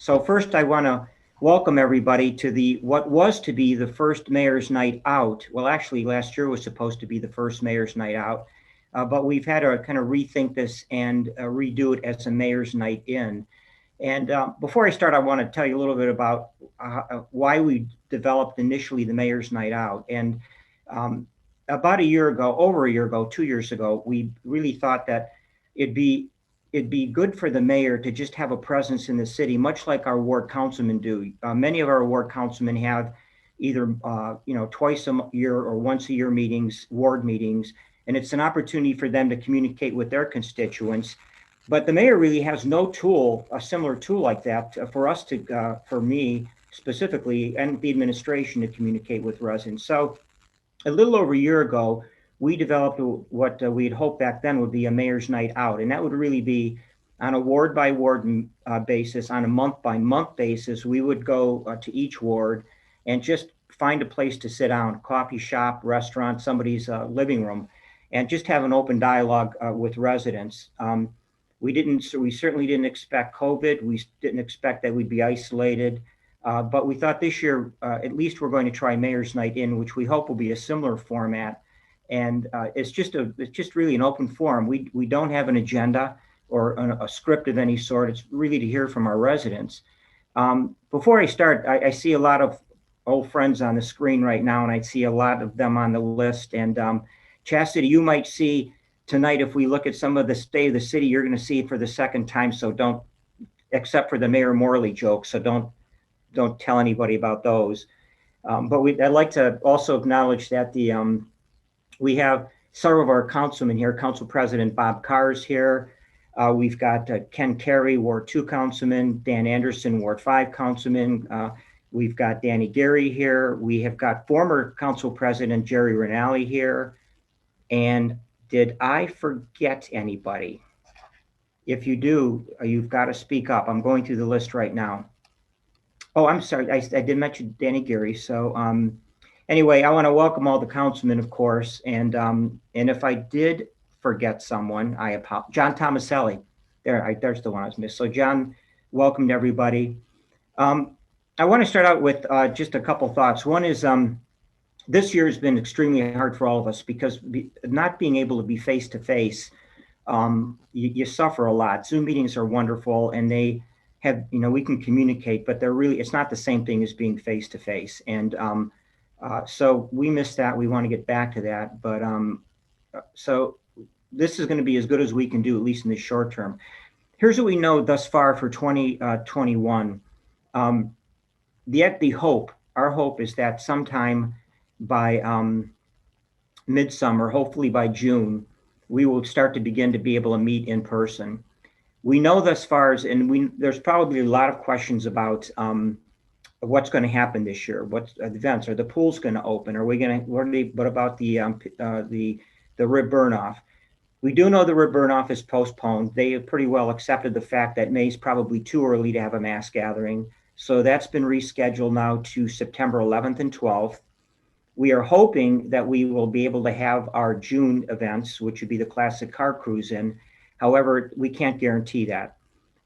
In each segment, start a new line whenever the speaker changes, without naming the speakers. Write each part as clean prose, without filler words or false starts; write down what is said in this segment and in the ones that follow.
So first, I want to welcome everybody to what was to be the first Mayor's Night Out. Well, actually, last year was supposed to be the first Mayor's Night Out, but we've had to kind of rethink this and redo it as a Mayor's Night In. And before I start, I want to tell you a little bit about why we developed initially the Mayor's Night Out. And about a year ago, over a year ago, 2 years ago, we really thought that it'd be good for the mayor to just have a presence in the city, much like our ward councilmen do. Many of our ward councilmen have either twice a year or once a year meetings, ward meetings, and it's an opportunity for them to communicate with their constituents. But the mayor really has no tool, a similar tool like that, for us to, for me specifically, and the administration to communicate with residents. So a little over a year ago, we developed what we had hoped back then would be a Mayor's Night Out. And that would really be on a ward by ward basis, on a month by month basis. We would go to each ward and just find a place to sit down, coffee shop, restaurant, somebody's living room, and just have an open dialogue with residents. We certainly didn't expect COVID. We didn't expect that we'd be isolated. But we thought this year, at least we're going to try Mayor's Night In, which we hope will be a similar format. And it's just really an open forum. We don't have an agenda or a script of any sort. It's really to hear from our residents. Before I start, I see a lot of old friends on the screen right now, and I see a lot of them on the list. And Chastity, you might see tonight, if we look at some of the state of the city, you're going to see it for the second time. So don't, except for the Mayor Morley jokes. So don't tell anybody about those. But I'd like to also acknowledge that we have several of our councilmen here. Council President Bob Carr's here. We've got Ken Carey, Ward 2 councilman, Dan Anderson, Ward 5 councilman. We've got Danny Gary here. We have got former Council President Jerry Rinaldi here. And did I forget anybody? If you do, you've got to speak up. I'm going through the list right now. Oh, I'm sorry. I did mention Danny Gary. So anyway, I want to welcome all the councilmen, of course. And if I did forget someone, I apologize. John Tomaselli. There's the one I was missed. So John, welcome to everybody. I want to start out with just a couple thoughts. One is this year has been extremely hard for all of us because not being able to be face-to-face, you suffer a lot. Zoom meetings are wonderful, and they have, we can communicate, but it's not the same thing as being face-to-face. And so we missed that. We want to get back to that. But so this is going to be as good as we can do, at least in the short term. Here's what we know thus far for 2021. Our hope is that sometime by midsummer, hopefully by June, we will start to begin to be able to meet in person. We know thus far, there's probably a lot of questions about what's going to happen this year. What events are the pools going to open? Are we going to? What about the rib burnoff? We do know the rib burnoff is postponed. They have pretty well accepted the fact that May is probably too early to have a mass gathering, so that's been rescheduled now to September 11th and 12th. We are hoping that we will be able to have our June events, which would be the classic car cruise in. However, we can't guarantee that.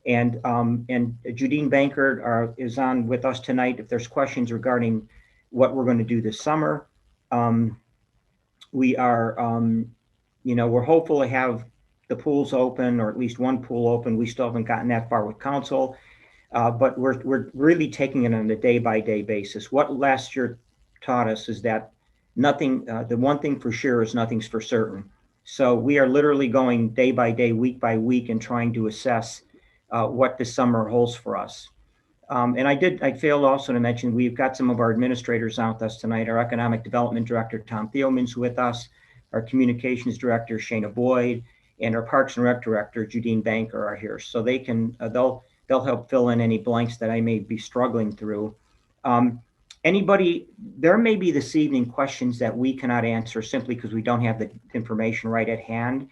And Judine Banker is on with us tonight. If there's questions regarding what we're going to do this summer, we are, we're hopeful to have the pools open, or at least one pool open. We still haven't gotten that far with council, but we're really taking it on a day-by-day basis. What last year taught us is that nothing, the one thing for sure is nothing's for certain. So we are literally going day by day, week by week, and trying to assess what this summer holds for us. And I failed also to mention, we've got some of our administrators out with us tonight. Our Economic Development Director, Tom Thielman's with us. Our Communications Director, Shana Boyd, and our Parks and Rec Director, Judine Banker, are here. So they can, they'll help fill in any blanks that I may be struggling through. There may be this evening questions that we cannot answer simply because we don't have the information right at hand.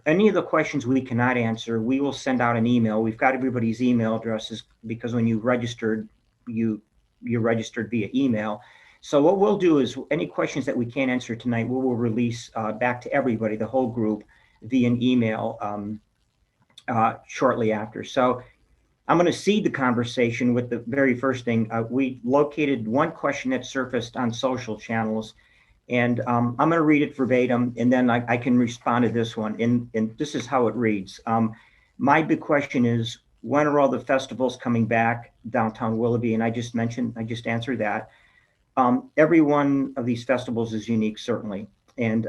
Any of the questions we cannot answer, we will send out an email. We've got everybody's email addresses because when you registered, you registered via email. So what we'll do is any questions that we can't answer tonight, we will release back to everybody, the whole group, via an email shortly after. So I'm going to seed the conversation with the very first thing. We located one question that surfaced on social channels, and I'm going to read it verbatim, and then I can respond to this one. And this is how it reads. My big question is, when are all the festivals coming back downtown Willoughby? And I just answered that. Every one of these festivals is unique, certainly. And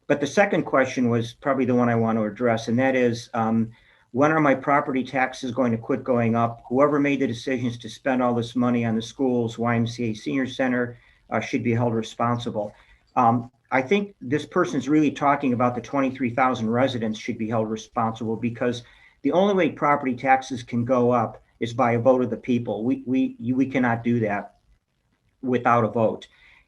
but the second question was probably the one I want to address, and that is, when are my property taxes going to quit going up? Whoever made the decisions to spend all this money on the schools, YMCA Senior Center, should be held responsible. I think this person's really talking about the 23,000 residents should be held responsible, because the only way property taxes can go up is by a vote of the people. We cannot do that without a vote.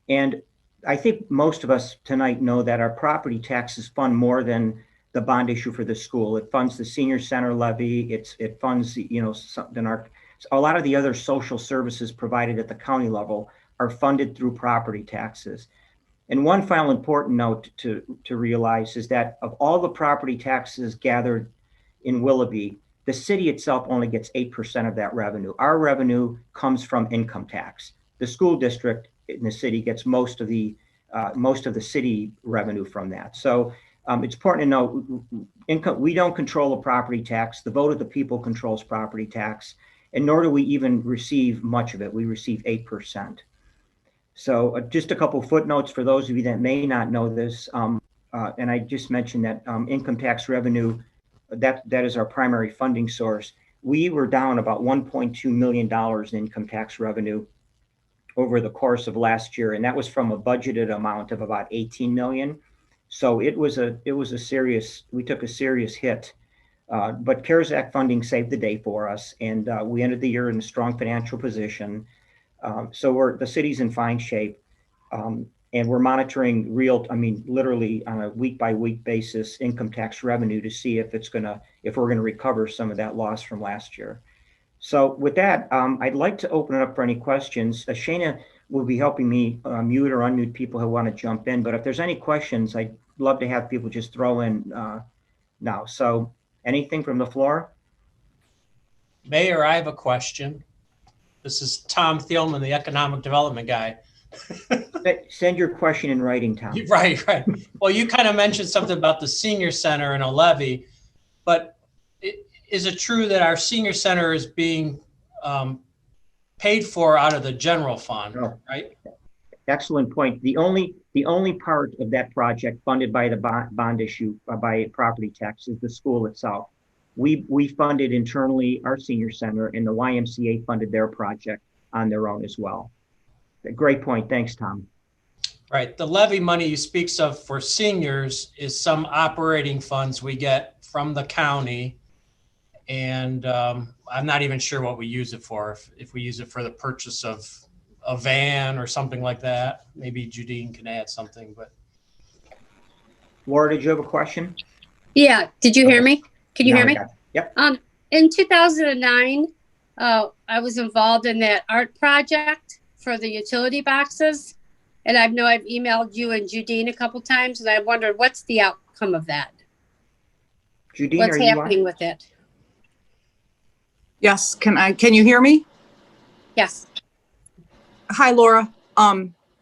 And I think most of us tonight know that our property taxes fund more than the bond issue for the school. It funds the senior center levy. It funds, a lot of the other social services provided at the county level are funded through property taxes. And one final important note to realize is that of all the property taxes gathered in Willoughby, the city itself only gets 8% of that revenue. Our revenue comes from income tax. The school district in the city gets most of the city revenue from that. So it's important to know, we don't control the property tax. The vote of the people controls property tax, and nor do we even receive much of it. We receive 8%. So just a couple footnotes for those of you that may not know this. And I just mentioned that income tax revenue, that is our primary funding source. We were down about $1.2 million in income tax revenue over the course of last year, and that was from a budgeted amount of about 18 million. So it was a serious, we took a serious hit, but CARES Act funding saved the day for us, and we ended the year in a strong financial position. So the city's in fine shape, and we're monitoring literally on a week by week basis, income tax revenue to see if we're gonna recover some of that loss from last year. So with that, I'd like to open it up for any questions. Shayna will be helping me mute or unmute people who want to jump in. But if there's any questions, I'd love to have people just throw in now. So anything from the floor?
Mayor, I have a question. This is Tom Thielman, the economic development guy.
Send your question in writing, Tom.
Right. Well, you kind of mentioned something about the senior center and a levy, but is it true that our senior center is being paid for out of the general fund, right?
Excellent point. The only part of that project funded by the bond issue by property tax is the school itself. We funded internally our senior center, and the YMCA funded their project on their own as well. Great point. Thanks, Tom.
Right. The levy money you speaks of for seniors is some operating funds we get from the county. And I'm not even sure what we use it for. If we use it for the purchase of a van or something like that, maybe Judine can add something. But
Laura, did you have a question?
Yeah. Did you hear me? Can you hear me?
Yep.
In 2009, I was involved in that art project for the utility boxes, and I've emailed you and Judine a couple times, and I wondered what's the outcome of that.
Judine,
what's happening with it?
Yes, can you hear me?
Yes.
Hi, Laura.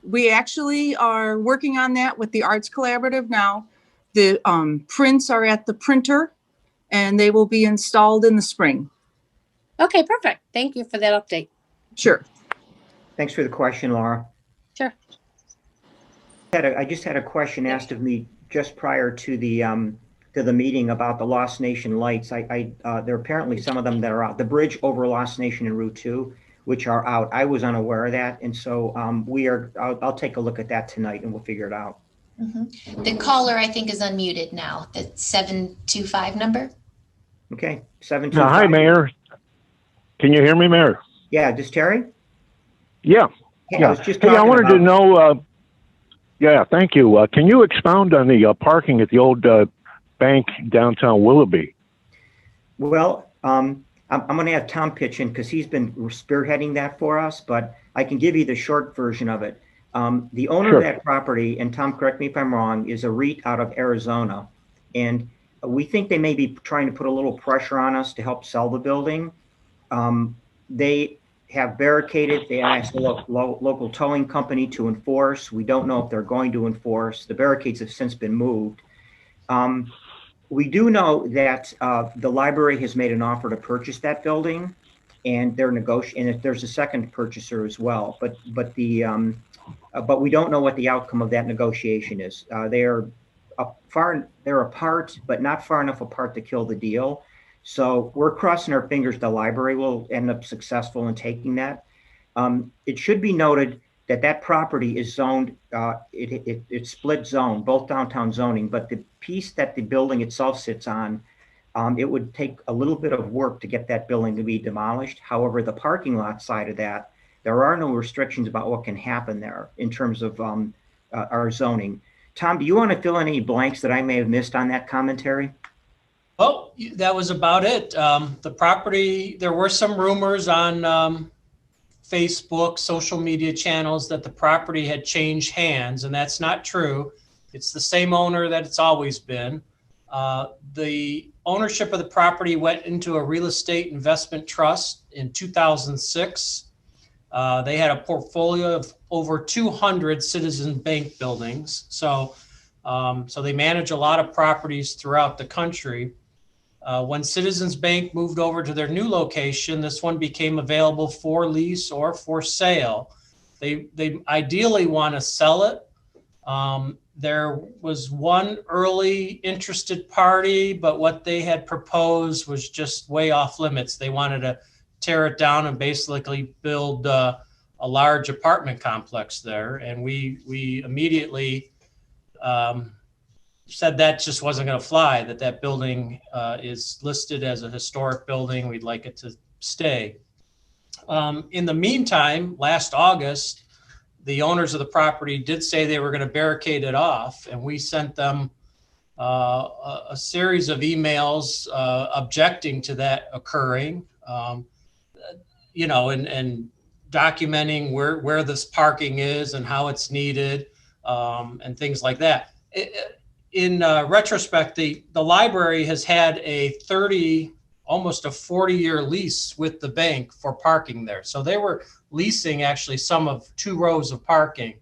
We actually are working on that with the Arts Collaborative now. The prints are at the printer, and they will be installed in the spring.
Okay, perfect. Thank you for that update.
Sure.
Thanks for the question, Laura.
Sure.
I just had a question asked of me just prior to the meeting about the Lost Nation lights. There are apparently some of them that are out. The bridge over Lost Nation and Route 2, which are out. I was unaware of that, and so I'll take a look at that tonight, and we'll figure it out.
Mm-hmm. The caller, I think, is unmuted now. The 725 number.
Okay, 725.
Hi, Mayor. Can you hear me, Mayor?
Yeah, just Terry?
Yeah.
I was just
I wanted to know. Yeah, thank you. Can you expound on the parking at the old bank downtown Willoughby?
Well, I'm going to have Tom pitch in because he's been spearheading that for us, but I can give you the short version of it. The owner of that property, and Tom, correct me if I'm wrong, is a REIT out of Arizona. And we think they may be trying to put a little pressure on us to help sell the building. They have barricaded. They asked the local towing company to enforce. We don't know if they're going to enforce. The barricades have since been moved. We do know that the library has made an offer to purchase that building, and they're negotiating. And if there's a second purchaser as well, but we don't know what the outcome of that negotiation is. They're apart, but not far enough apart to kill the deal. So we're crossing our fingers the library will end up successful in taking that. It should be noted that that property is zoned, it's split zone, both downtown zoning, but the piece that the building itself sits on, it would take a little bit of work to get that building to be demolished. However, the parking lot side of that, there are no restrictions about what can happen there in terms of our zoning. Tom, do you want to fill in any blanks that I may have missed on that commentary?
Oh, that was about it. The property, there were some rumors on Facebook, social media channels that the property had changed hands, and that's not true. It's the same owner that it's always been. The ownership of the property went into a real estate investment trust in 2006. They had a portfolio of over 200 Citizens Bank buildings. So they manage a lot of properties throughout the country. When Citizens Bank moved over to their new location, this one became available for lease or for sale. They ideally want to sell it. There was one early interested party, but what they had proposed was just way off limits. They wanted to tear it down and basically build a large apartment complex there. And we immediately said that just wasn't going to fly, that building is listed as a historic building. We'd like it to stay. In the meantime, last August, the owners of the property did say they were going to barricade it off, and we sent them a series of emails objecting to that occurring, and documenting where this parking is and how it's needed, and things like that. In retrospect, the library has had almost a 40-year lease with the bank for parking there. So they were leasing actually some of 2 rows of parking,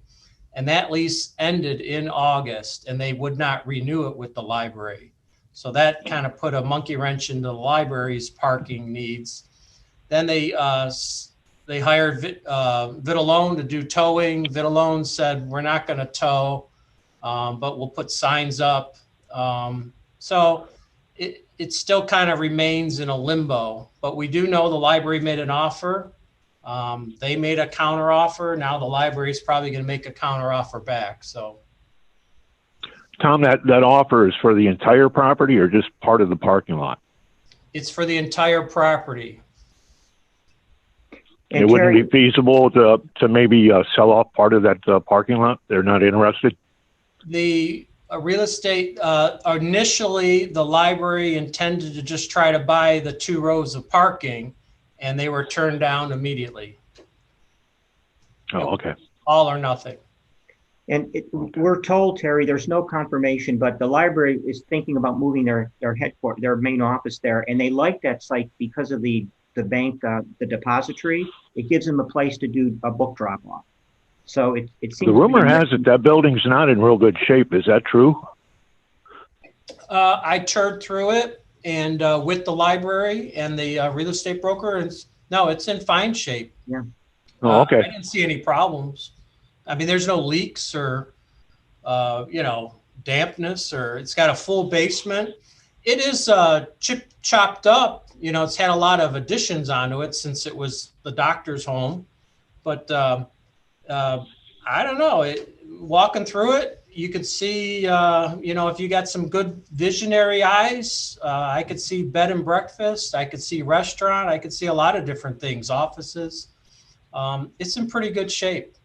and that lease ended in August, and they would not renew it with the library. So that kind of put a monkey wrench into the library's parking needs. Then they hired Vitalone to do towing. Vitalone said, we're not going to tow, but we'll put signs up. So it still kind of remains in a limbo, but we do know the library made an offer. They made a counter offer. Now the library is probably going to make a counter offer back. So,
Tom, that offer is for the entire property or just part of the parking lot?
It's for the entire property.
And it wouldn't be feasible to maybe sell off part of that parking lot? They're not interested?
The real estate, initially the library intended to just try to buy the 2 rows of parking, and they were turned down immediately.
Oh, okay.
All or nothing.
And we're told, Terry, there's no confirmation, but the library is thinking about moving their headquarters, their main office there, and they like that site because of the bank, the depository. It gives them a place to do a book drop-off. So it seems. The
rumor has it that building's not in real good shape. Is that true?
I toured through it and with the library and the real estate broker, and no, it's in fine shape.
Yeah.
Oh, okay.
I didn't see any problems. I mean, there's no leaks or dampness, or it's got a full basement. It is chopped up. It's had a lot of additions onto it since it was the doctor's home, but. I don't know. Walking through it, you could see, if you got some good visionary eyes, I could see bed and breakfast. I could see restaurant. I could see a lot of different things, offices. It's in pretty good shape.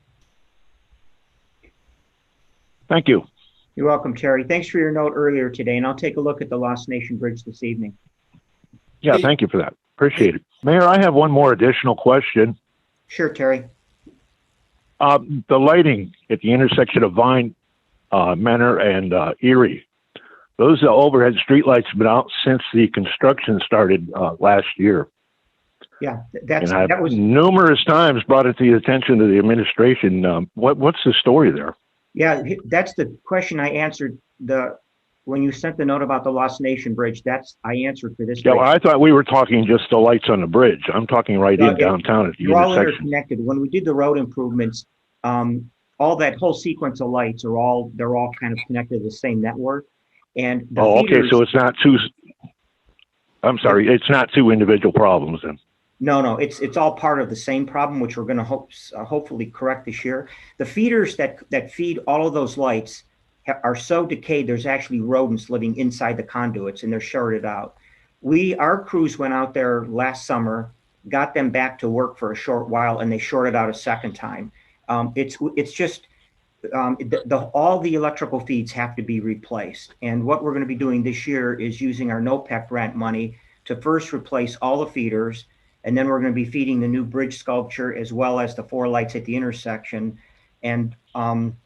Thank you.
You're welcome, Terry. Thanks for your note earlier today, and I'll take a look at the Lost Nation Bridge this evening.
Yeah, thank you for that. Appreciate it. Mayor, I have one more additional question.
Sure, Terry.
The lighting at the intersection of Vine Manor and Erie, those overhead streetlights have been out since the construction started last year.
Yeah,
And I've
that was,
numerous times brought it to the attention of the administration. What's the story there?
yeah, that's the question I answered when you sent the note about the Lost Nation Bridge. I answered for this.
Yeah, well, I thought we were talking just the lights on the bridge. I'm talking right in downtown at the
You're all
intersection.
interconnected. When we did the road improvements, all that whole sequence of lights they're all kind of connected to the same network. And the
okay,
feeders,
so it's not two. I'm sorry, it's not two individual problems then.
No, it's all part of the same problem, which we're going to hopefully correct this year. The feeders that feed all of those lights are so decayed. There's actually rodents living inside the conduits, and they're shorted out. Our crews went out there last summer, got them back to work for a short while, and they shorted out a second time. It's just all the electrical feeds have to be replaced. And what we're going to be doing this year is using our NOPEC grant money to first replace all the feeders. And then we're going to be feeding the new bridge sculpture as well as the 4 lights at the intersection, and then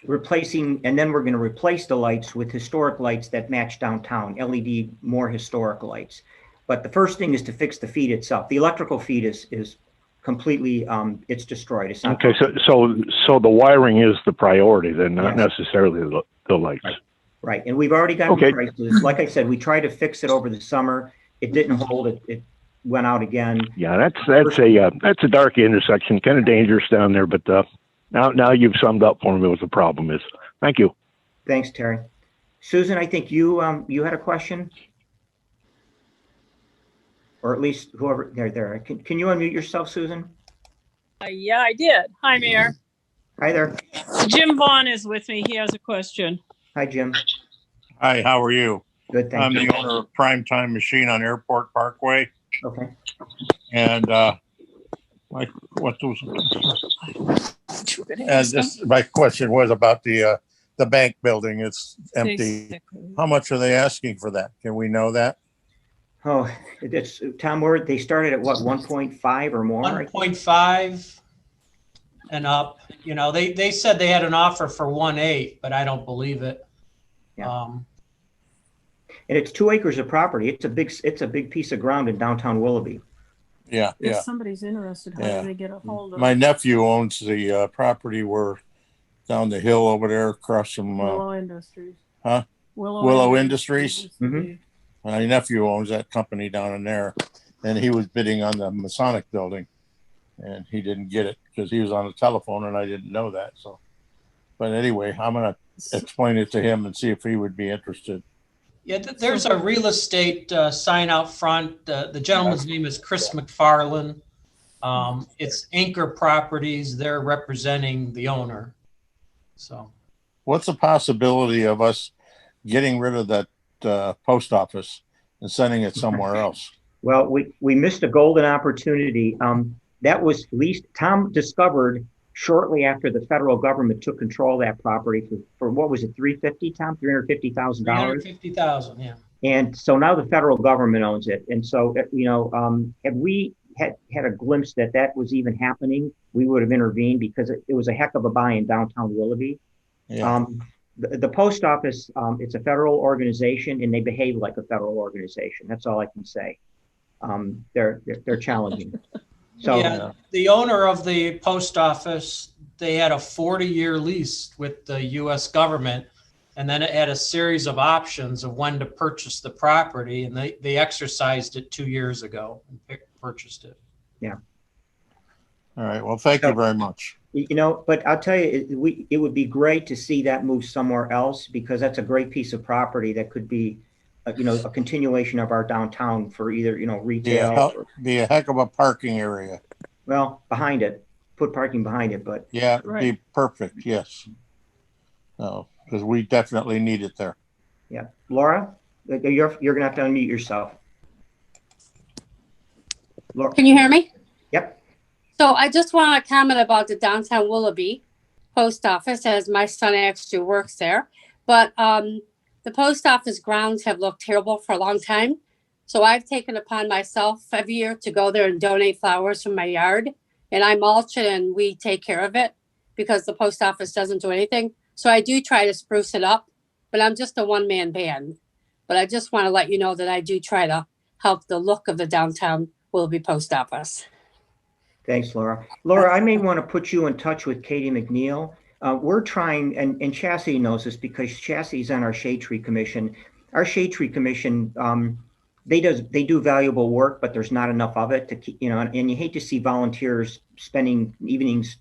we're going to replace the lights with historic lights that match downtown, LED, more historic lights. But the first thing is to fix the feed itself. The electrical feed is completely, it's destroyed. It's not
okay. So the wiring is the priority then, not necessarily the lights.
Right. And we've already gotten prices. Like I said, we tried to fix it over the summer. It didn't hold. It went out again. Yeah,
that's a dark intersection, kind of dangerous down there. But now you've summed up for me what the problem is. Thank you.
Thanks, Terry. Susan, I think you had a question, or at least whoever there. Can you unmute yourself, Susan?
Yeah, I did. Hi, Mayor.
Hi there.
Jim Vaughn is with me. He has a question.
Hi, Jim.
Hi, how are you?
Good, thank you.
I'm the owner of Primetime Machine on Airport Parkway.
Okay.
And my question was about the bank building. It's empty. How much are they asking for that? Can we know that?
Oh, it's Tom. They started at what, 1.5 or more?
1.5 and up. You know, they said they had an offer for 1.8, but I don't believe it.
Yeah. And it's 2 acres of property. It's a big piece of ground in downtown Willoughby.
Yeah,
if somebody's interested, how do they get a hold of it?
My nephew owns the property where down the hill over there across from
Willow Industries.
Huh?
Willow
Industries.
Mm-hmm.
My nephew owns that company down in there, and he was bidding on the Masonic building, and he didn't get it because he was on the telephone, and I didn't know that. So, but anyway, I'm gonna explain it to him and see if he would be interested.
Yeah, there's a real estate sign out front. The gentleman's name is Chris McFarland. It's Anchor Properties. They're representing the owner. So,
what's the possibility of us getting rid of that post office and sending it somewhere else?
Well, we missed a golden opportunity. That was leased. Tom discovered shortly after the federal government took control of that property for what was it, $350,000, Tom? $350,000.
$350,000, yeah.
And so now the federal government owns it. And so, had we had a glimpse that was even happening, we would have intervened, because it was a heck of a buy in downtown Willoughby.
Yeah.
The post office, it's a federal organization, and they behave like a federal organization. That's all I can say. They're challenging. So
yeah, the owner of the post office, they had a 40-year lease with the U.S. government, and then it had a series of options of when to purchase the property, and they exercised it 2 years ago and purchased it.
Yeah.
All right. Well, thank you very much.
But I'll tell you, it would be great to see that move somewhere else, because that's a great piece of property that could be, a continuation of our downtown for either, retail.
Yeah, be a heck of a parking area.
Well, behind it, put parking behind it, but.
Yeah, it'd be perfect. Yes. No, because we definitely need it there.
Yeah. Laura, you're going to have to unmute yourself. Laura.
Can you hear me?
Yep.
So I just want to comment about the downtown Willoughby post office, as my son actually works there. But the post office grounds have looked terrible for a long time. So I've taken upon myself every year to go there and donate flowers from my yard. And I mulch it and we take care of it, because the post office doesn't do anything. So I do try to spruce it up, but I'm just a one-man band. But I just want to let you know that I do try to help the look of the downtown Willoughby Post Office.
Thanks, Laura. Laura, I may want to put you in touch with Katie McNeil. We're trying, and Chassie knows this because Chassie's on our Shade Tree Commission. Our Shade Tree Commission, they do valuable work, but there's not enough of it to keep, and you hate to see volunteers spending evenings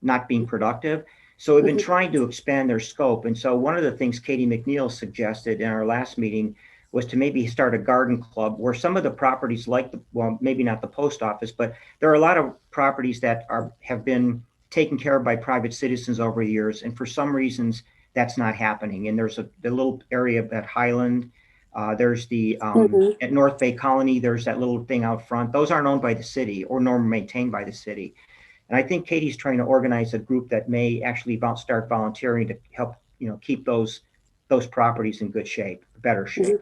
not being productive. So we've been trying to expand their scope. And so one of the things Katie McNeil suggested in our last meeting was to maybe start a garden club where some of the properties well, maybe not the post office, but there are a lot of properties that have been taken care of by private citizens over the years. And for some reasons, that's not happening. And there's the little area at Highland. There's the, at North Bay Colony, there's that little thing out front. Those aren't owned by the city or nor maintained by the city. And I think Katie's trying to organize a group that may actually start volunteering to help, keep those properties in good shape, better shape.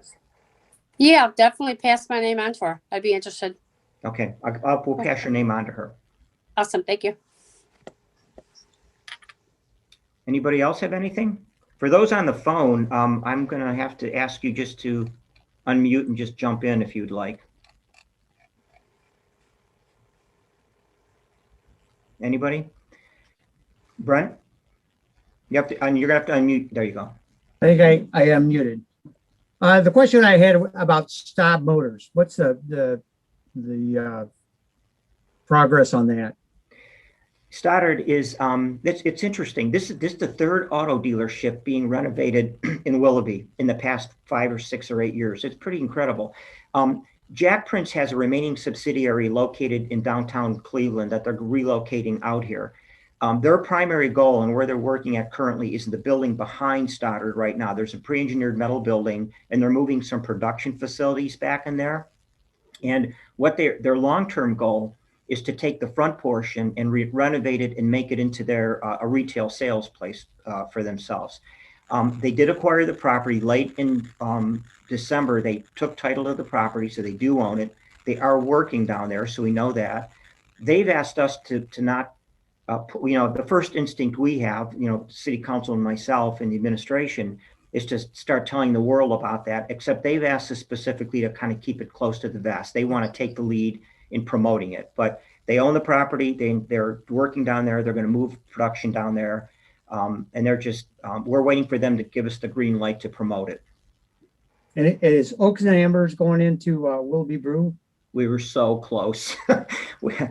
Yeah, definitely pass my name on to her. I'd be interested.
Okay, we'll pass your name on to her.
Awesome, thank you.
Anybody else have anything? For those on the phone, I'm going to have to ask you just to unmute and just jump in if you'd like. Anybody? Brent? You're going to have to unmute. There you go.
I think I am muted. The question I had about Staub Motors, what's the progress on that?
Stoddard is, it's interesting. This is the third auto dealership being renovated in Willoughby in the past 5 or 6 or 8 years. It's pretty incredible. Jack Prince has a remaining subsidiary located in downtown Cleveland that they're relocating out here. Their primary goal and where they're working at currently is in the building behind Stoddard right now. There's a pre-engineered metal building and they're moving some production facilities back in there. And what their long-term goal is to take the front portion and renovate it and make it into their a retail sales place for themselves. They did acquire the property late in December. They took title of the property, so they do own it. They are working down there, so we know that. They've asked us to not, the first instinct we have, city council and myself and the administration, is to start telling the world about that, except they've asked us specifically to kind of keep it close to the vest. They want to take the lead in promoting it, but they own the property. They're working down there. They're going to move production down there. And they're just, we're waiting for them to give us the green light to promote it.
And it is Oaks and Ambers going into Willoughby Brew?
We were so close. We were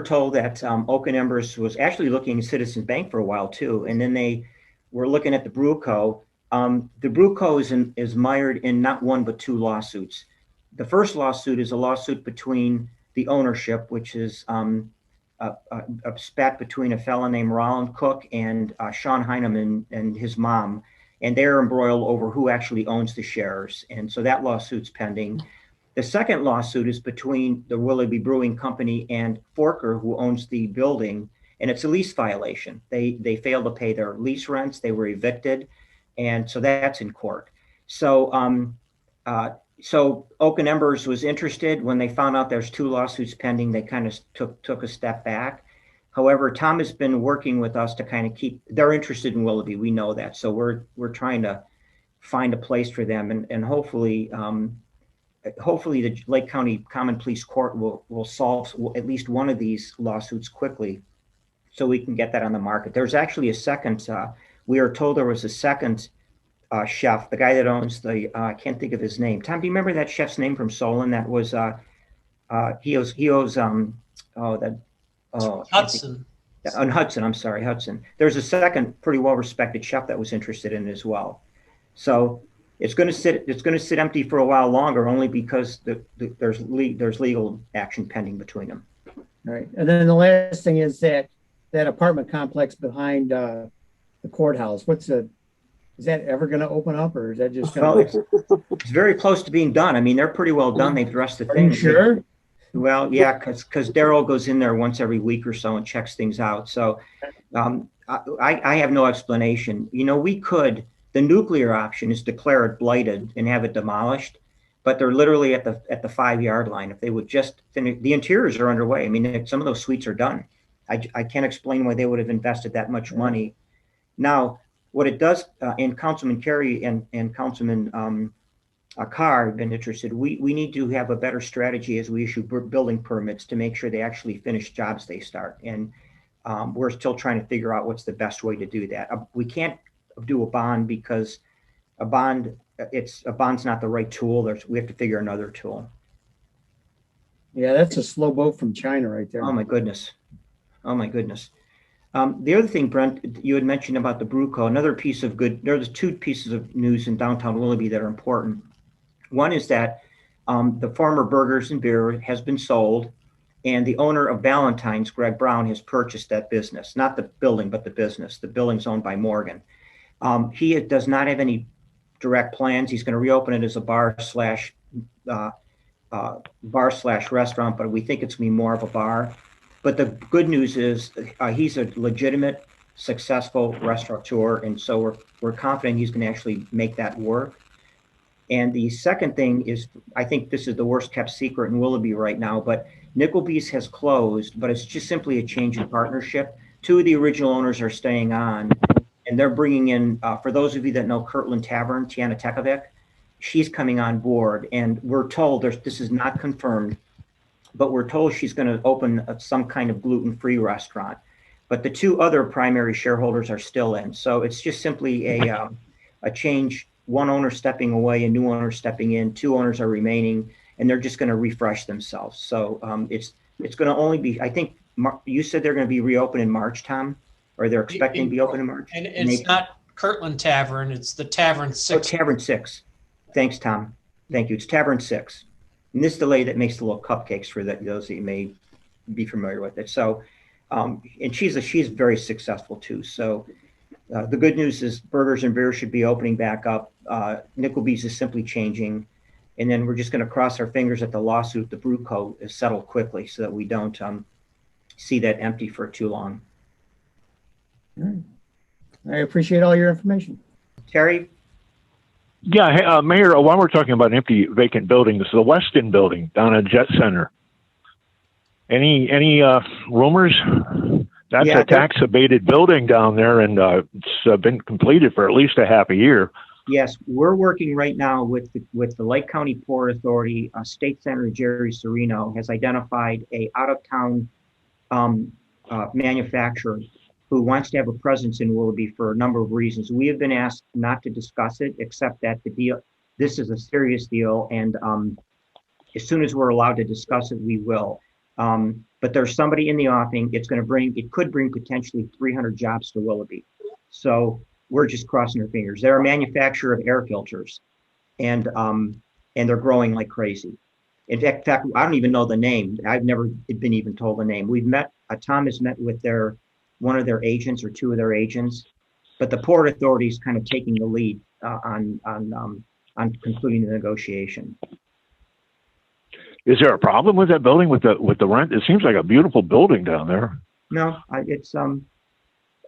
told that Oak and Embers was actually looking at Citizens Bank for a while too. And then they were looking at the Brew Co. The Brew Co. is mired in not one, but 2 lawsuits. The first lawsuit is a lawsuit between the ownership, which is a spat between a fellow named Roland Cook and Sean Heineman and his mom. And they're embroiled over who actually owns the shares. And so that lawsuit's pending. The second lawsuit is between the Willoughby Brewing Company and Forker, who owns the building, and it's a lease violation. They failed to pay their lease rents. They were evicted. And so that's in court. So so Oak and Embers was interested. When they found out there's 2 lawsuits pending, they kind of took a step back. However, Tom has been working with us to kind of they're interested in Willoughby. We know that. So we're trying to find a place for them, and hopefully the Lake County Common Pleas Court will solve at least one of these lawsuits quickly so we can get that on the market. There's actually a second, we are told there was a second chef, the guy that owns the, I can't think of his name. Tom, do you remember that chef's name from Solon? That was, he owes
Hudson.
Hudson, I'm sorry, Hudson. There's a second pretty well-respected chef that was interested in it as well. So it's going to sit empty for a while longer, only because there's legal action pending between them.
All right. And then the last thing is that apartment complex behind the courthouse. Is that ever going to open up, or is that just going to?
It's very close to being done. I mean, they're pretty well done. They've addressed the thing.
Are you sure?
Well, yeah, because Daryl goes in there once every week or so and checks things out. So I have no explanation. The nuclear option is declare it blighted and have it demolished, but they're literally at the 5-yard line. If they would just finish, the interiors are underway. I mean, some of those suites are done. I can't explain why they would have invested that much money. Now, what it does, and Councilman Carey and Councilman car have been interested. We need to have a better strategy as we issue building permits to make sure they actually finish jobs they start. And we're still trying to figure out what's the best way to do that. We can't do a bond because a bond's not the right tool. We have to figure another tool.
Yeah, that's a slow boat from China right there.
Oh my goodness. Oh my goodness. The other thing, Brent, you had mentioned about the Bruco, another piece of there's two pieces of news in downtown Willoughby that are important. One is that the former Burgers and Beer has been sold, and the owner of Valentine's, Greg Brown, has purchased that business, not the building, but the business. The building's owned by Morgan. He does not have any direct plans. He's going to reopen it as a bar slash restaurant, but we think it's going to be more of a bar. But the good news is he's a legitimate, successful restaurateur, and so we're confident he's going to actually make that work. And the second thing is, I think this is the worst kept secret in Willoughby right now, but Nickleby's has closed, but it's just simply a change in partnership. Two of the original owners are staying on, and they're bringing in, for those of you that know Kirtland Tavern, Tiana Tekovic, she's coming on board, and we're told, this is not confirmed, but we're told she's going to open some kind of gluten-free restaurant. But the two other primary shareholders are still in. So it's just simply a change, one owner stepping away, a new owner stepping in, two owners are remaining, and they're just going to refresh themselves. So it's going to only be, I think, you said they're going to be reopened in March, Tom? Or they're expecting to be open in March?
And it's not Kirtland Tavern, it's the Tavern 6.
Oh, Tavern 6. Thanks, Tom. Thank you. It's Tavern 6. And this is the lady that makes the little cupcakes for those that you may be familiar with it. So, and she's very successful too. So the good news is Burgers and Beer should be opening back up. Nickleby's is simply changing. And then we're just going to cross our fingers that the lawsuit, the Bruco, is settled quickly so that we don't see that empty for too long.
All right. I appreciate all your information.
Terry?
Yeah, hey, Mayor, while we're talking about an empty vacant building, this is the Weston building down at Jet Center. Any rumors? That's a tax abated building down there, and it's been completed for at least a half a year.
Yes, we're working right now with the Lake County Port Authority. State Senator Jerry Serino has identified a out-of-town manufacturer who wants to have a presence in Willoughby for a number of reasons. We have been asked not to discuss it, except that this is a serious deal, and as soon as we're allowed to discuss it, we will. But there's somebody in the offing. It could bring potentially 300 jobs to Willoughby. So we're just crossing our fingers. They're a manufacturer of air filters, and they're growing like crazy. In fact, I don't even know the name. I've never been even told the name. Tom has met with one of their agents or two of their agents, but the Port Authority is kind of taking the lead on concluding the negotiation.
Is there a problem with that building with the rent? It seems like a beautiful building down there.
No,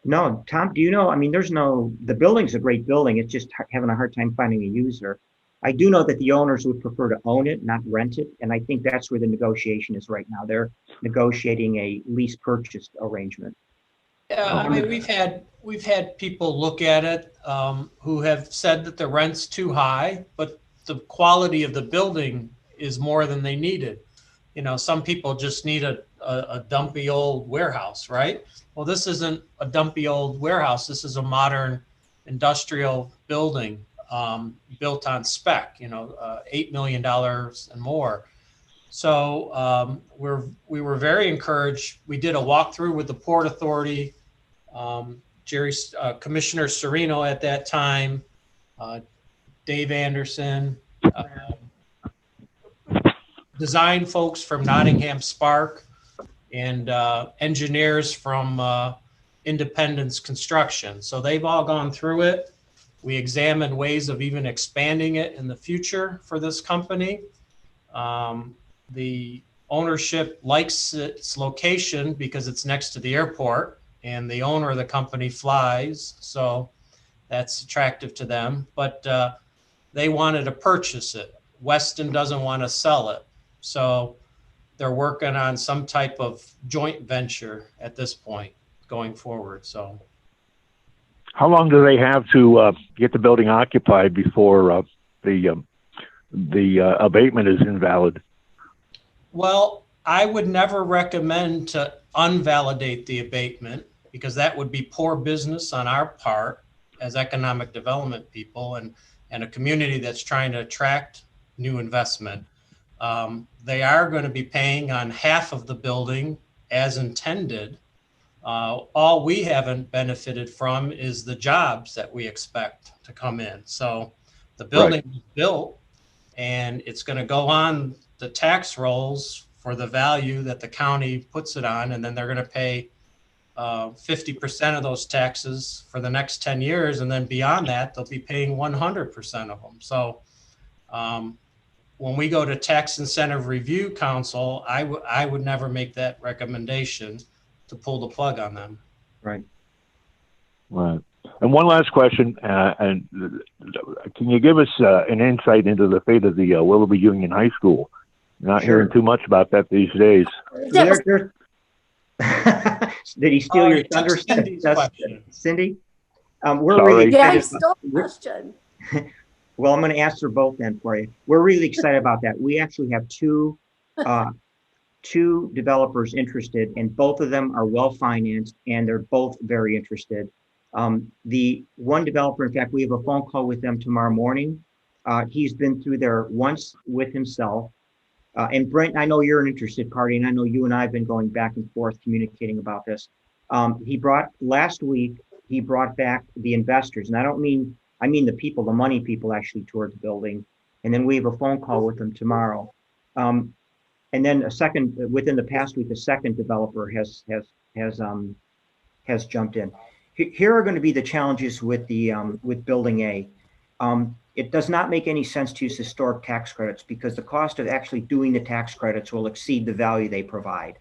no, Tom, do you know? I mean, the building's a great building. It's just having a hard time finding a user. I do know that the owners would prefer to own it, not rent it. And I think that's where the negotiation is right now. They're negotiating a lease purchase arrangement.
Yeah, I mean, we've had people look at it who have said that the rent's too high, but the quality of the building is more than they needed. You know, some people just need a dumpy old warehouse, right? Well, this isn't a dumpy old warehouse. This is a modern industrial building built on spec, $8 million and more. So we were very encouraged. We did a walkthrough with the Port Authority, Commissioner Serino at that time, Dave Anderson, design folks from Nottingham Spark, and engineers from Independence Construction. So they've all gone through it. We examined ways of even expanding it in the future for this company. The ownership likes its location because it's next to the airport, and the owner of the company flies, so that's attractive to them. But they wanted to purchase it. Weston doesn't want to sell it. So they're working on some type of joint venture at this point going forward. So how
long do they have to get the building occupied before the the abatement is invalid?
Well, I would never recommend to unvalidate the abatement because that would be poor business on our part as economic development people and a community that's trying to attract new investment. They are going to be paying on half of the building as intended. All we haven't benefited from is the jobs that we expect to come in. So the building was built and it's going to go on the tax rolls for the value that the county puts it on. And then they're going to pay 50% of those taxes for the next 10 years. And then beyond that, they'll be paying 100% of them. So when we go to Tax Incentive Review Council, I would never make that recommendation to pull the plug on them.
Right.
Right. And one last question, and can you give us an insight into the fate of the Willoughby Union High School? Not hearing too much about that these days.
Did he steal your thunder? Cindy? We're
Sorry.
really
Yeah, I
excited
stole the question.
Well, I'm going to answer both then for you. We're really excited about that. We actually have two developers interested, and both of them are well financed, and they're both very interested. The one developer, in fact, we have a phone call with them tomorrow morning. He's been through there once with himself. And Brent, I know you're an interested party, and I know you and I have been going back and forth communicating about this. Last week, he brought back the investors, and I mean the people, the money people actually toured the building. And then we have a phone call with them tomorrow. And then within the past week, a second developer has jumped in. Here are going to be the challenges with Building A. It does not make any sense to use historic tax credits because the cost of actually doing the tax credits will exceed the value they provide.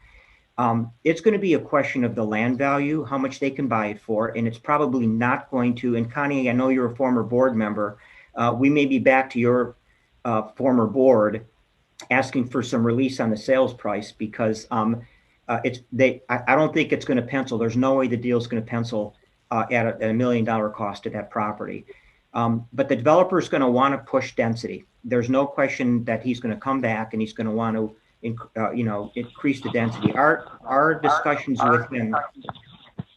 It's going to be a question of the land value, how much they can buy it for, and it's probably not going to, and Connie, I know you're a former board member, we may be back to your former board asking for some release on the sales price because I don't think it's going to pencil. There's no way the deal is going to pencil at a $1 million cost of that property. But the developer is going to want to push density. There's no question that he's going to come back and he's going to want to, increase the density. Our discussions with him,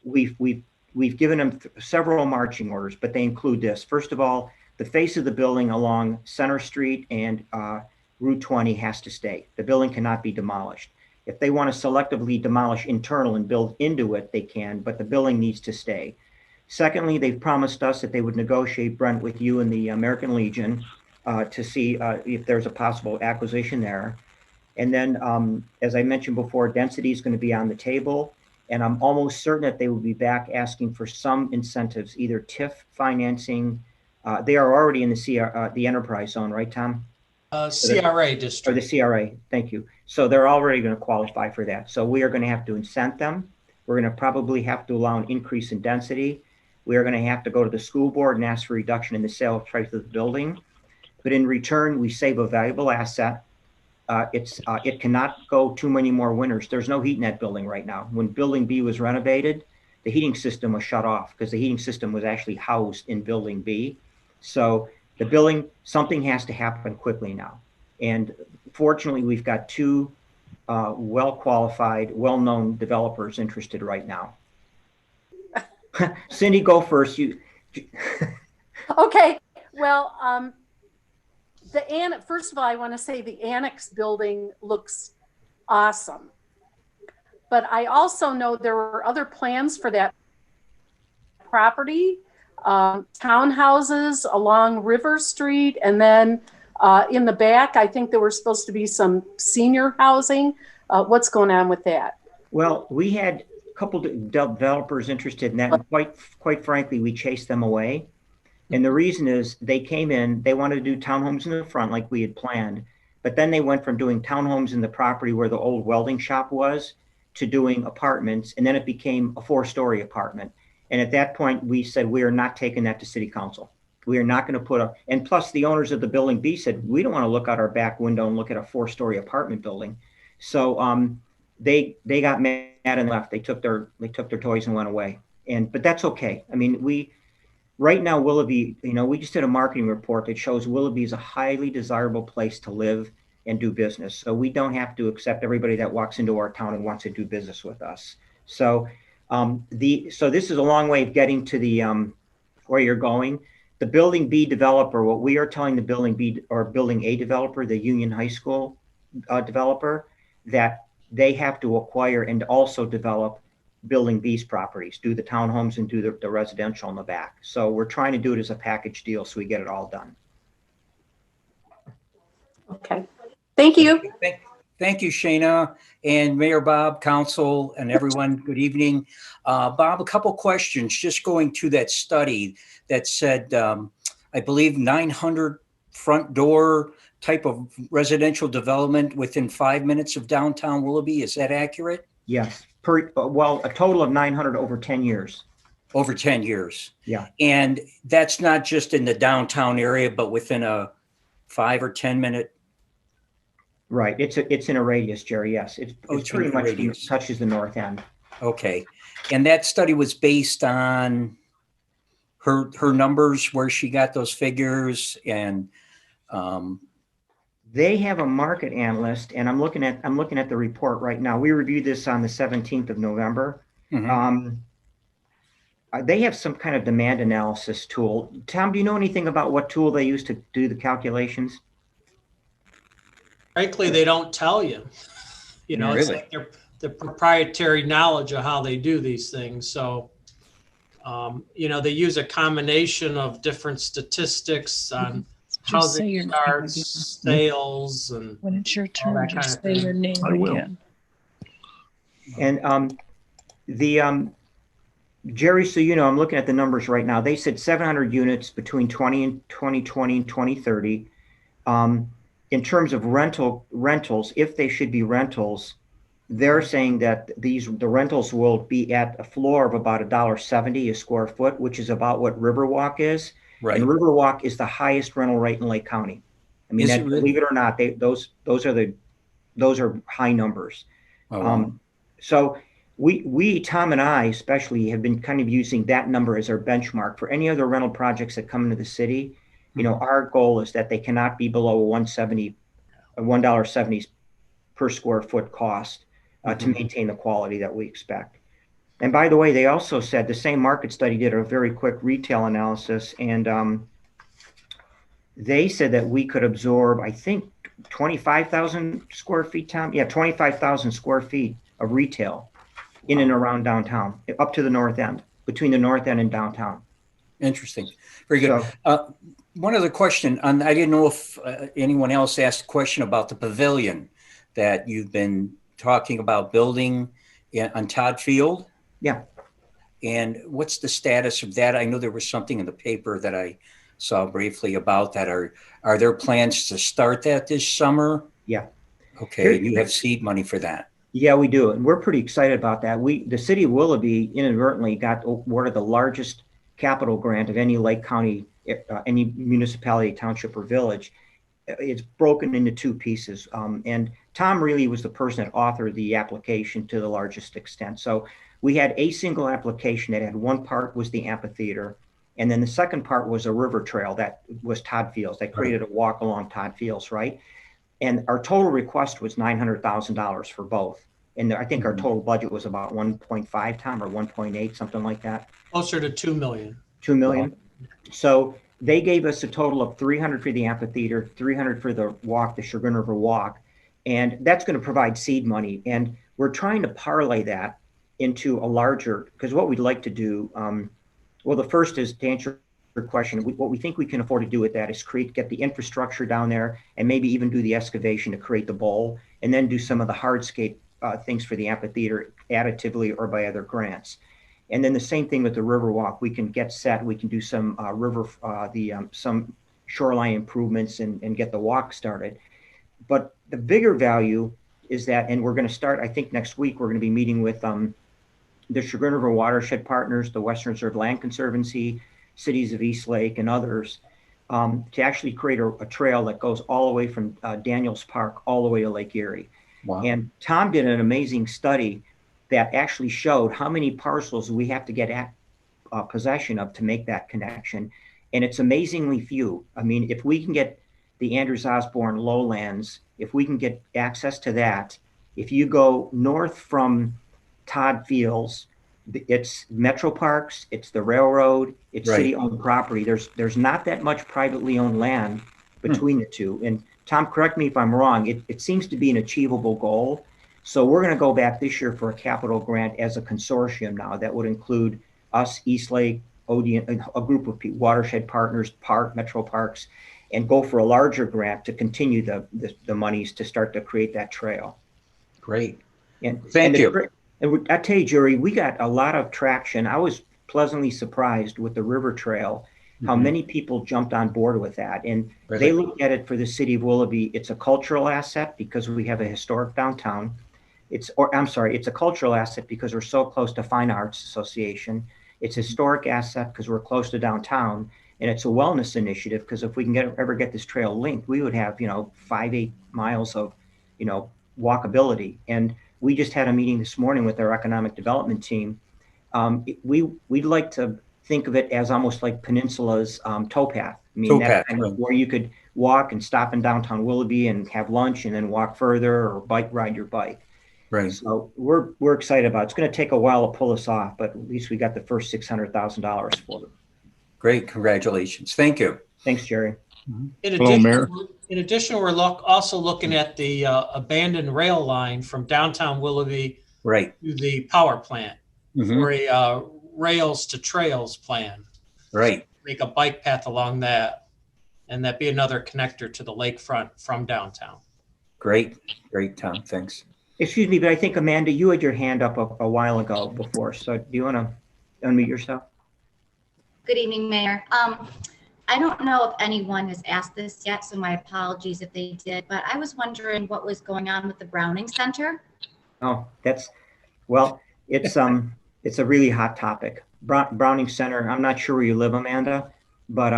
we've given him several marching orders, but they include this. First of all, the face of the building along Center Street and Route 20 has to stay. The building cannot be demolished. If they want to selectively demolish internal and build into it, they can, but the building needs to stay. Secondly, they've promised us that they would negotiate, Brent, with you and the American Legion to see if there's a possible acquisition there. And then, as I mentioned before, density is going to be on the table. And I'm almost certain that they will be back asking for some incentives, either TIF financing. They are already in the enterprise zone, right, Tom?
CRA District.
Or the CRA, thank you. So they're already going to qualify for that. So we are going to have to incent them. We're going to probably have to allow an increase in density. We are going to have to go to the school board and ask for reduction in the sale price of the building. But in return, we save a valuable asset. It cannot go too many more winters. There's no heat in that building right now. When Building B was renovated, the heating system was shut off because the heating system was actually housed in Building B. So the building, something has to happen quickly now. And fortunately, we've got two well-qualified, well-known developers interested right now. Cindy, go first.
Okay. Well, first of all, I want to say the annex building looks awesome. But I also know there were other plans for that property, townhouses along River Street. And then in the back, I think there were supposed to be some senior housing. What's going on with that?
Well, we had a couple of developers interested in that. And quite frankly, we chased them away. And the reason is they came in, they wanted to do townhomes in the front like we had planned. But then they went from doing townhomes in the property where the old welding shop was to doing apartments. And then it became a 4-story apartment. And at that point, we said, we are not taking that to city council. We are not going to and plus the owners of the building B said, we don't want to look out our back window and look at a 4-story apartment building. So they got mad and left. They took their toys and went away. But that's okay. I mean, right now, Willoughby, we just did a marketing report that shows Willoughby is a highly desirable place to live and do business. So we don't have to accept everybody that walks into our town and wants to do business with us. So so this is a long way of getting to the where you're going. The Building B developer, what we are telling the Building B or Building A developer, the Union High School developer, that they have to acquire and also develop Building B's properties, do the townhomes and do the residential in the back. So we're trying to do it as a package deal so we get it all done.
Okay. Thank you.
Thank you, Shana, and Mayor Bob, Council, and everyone. Good evening. Bob, a couple questions. Just going to that study that said, I believe 900 front door type of residential development within 5 minutes of downtown Willoughby. Is that accurate?
Yes. Well, a total of 900 over 10 years.
Over 10 years.
Yeah.
And that's not just in the downtown area, but within a 5 or 10 minute.
Right. It's in a radius, Jerry. Yes. It's pretty much touches the north end.
Okay. And that study was based on her numbers, where she got those figures, and
they have a market analyst, and I'm looking at the report right now. We reviewed this on the 17th of November.
Mm-hmm.
They have some kind of demand analysis tool. Tom, do you know anything about what tool they use to do the calculations?
Frankly, they don't tell you.
Really?
It's like their proprietary knowledge of how they do these things. So, they use a combination of different statistics on housing starts, sales, and
when it's your turn,
that
just
kind of
say your name again.
And Jerry, so I'm looking at the numbers right now. They said 700 units between 2020 and 2030. In terms of rentals, if they should be rentals, they're saying that the rentals will be at a floor of about $1.70 a square foot, which is about what Riverwalk is.
Right.
And Riverwalk is the highest rental rate in Lake County. I mean, believe it or not, those are high numbers.
Oh, wow.
So we, Tom and I especially, have been kind of using that number as our benchmark for any other rental projects that come into the city. Our goal is that they cannot be below $1.70 per square foot cost to maintain the quality that we expect. And by the way, they also said the same market study did a very quick retail analysis, and they said that we could absorb, I think, 25,000 square feet, Tom? Yeah, 25,000 square feet of retail in and around downtown, up to the north end, between the north end and downtown.
Interesting. Very good. So, one other question, I didn't know if anyone else asked a question about the pavilion that you've been talking about building on Todd Field.
Yeah.
And what's the status of that? I know there was something in the paper that I saw briefly about that. Are there plans to start that this summer?
Yeah.
Okay. You have seed money for that.
Yeah, we do. And we're pretty excited about that. The city of Willoughby inadvertently got awarded the largest capital grant of any Lake County, any municipality, township, or village. It's broken into two pieces. And Tom really was the person that authored the application to the largest extent. So we had a single application that had one part was the amphitheater. And then the second part was a river trail that was Todd Fields. They created a walk along Todd Fields, right? And our total request was $900,000 for both. And I think our total budget was about 1.5, Tom, or 1.8, something like that.
Closer to 2 million.
2 million. So they gave us a total of 300 for the amphitheater, 300 for the walk, the Chagrin River Walk. And that's going to provide seed money. And we're trying to parlay that into a larger, because what we'd like to do, well, the first is to answer your question. What we think we can afford to do with that is get the infrastructure down there and maybe even do the excavation to create the bowl, and then do some of the hardscape things for the amphitheater additively or by other grants. And then the same thing with the Riverwalk. We can get set. We can do some some shoreline improvements and get the walk started. But the bigger value is that, and we're going to start, I think next week, we're going to be meeting with the Chagrin River Watershed Partners, the Western Reserve Land Conservancy, cities of East Lake, and others, to actually create a trail that goes all the way from Daniels Park all the way to Lake Erie.
Wow.
And Tom did an amazing study that actually showed how many parcels we have to get possession of to make that connection. And it's amazingly few. I mean, if we can get the AndrewsOsborne lowlands, if we can get access to that, if you go north from Todd Fields, it's Metro Parks, it's the railroad, it's city-owned property. There's not that much privately owned land between the two. And Tom, correct me if I'm wrong, it seems to be an achievable goal. So we're going to go back this year for a capital grant as a consortium now that would include us, Eastlake, Odeon, a group of watershed partners, Metro Parks, and go for a larger grant to continue the monies to start to create that trail.
Great.
And
Thank you.
And I tell you, Jerry, we got a lot of traction. I was pleasantly surprised with the river trail, how many people jumped on board with that. And they look at it for the city of Willoughby. It's a cultural asset because we have a historic downtown. It's a cultural asset because we're so close to Fine Arts Association. It's a historic asset because we're close to downtown. And it's a wellness initiative because if we can ever get this trail linked, we would have, 5-8 miles of, walkability. And we just had a meeting this morning with our economic development team. We'd like to think of it as almost like Peninsula's towpath. I mean, where you could walk and stop in downtown Willoughby and have lunch and then walk further or ride your bike.
Right.
So we're excited about it. It's going to take a while to pull this off, but at least we got the first $600,000 for it.
Great. Congratulations. Thank you.
Thanks, Jerry.
In
Hello, Mayor.
addition, we're also looking at the abandoned rail line from downtown Willoughby to the power plant for a rails to trails plan.
Right.
Make a bike path along that, and that be another connector to the lakefront from downtown.
Great. Great, Tom. Thanks.
Excuse me, but I think, Amanda, you had your hand up a while ago before. So do you want to unmute yourself?
Good evening, Mayor. I don't know if anyone has asked this yet, so my apologies if they did, but I was wondering what was going on with the Browning Center.
Oh, it's a really hot topic. Browning Center, I'm not sure where you live, Amanda, but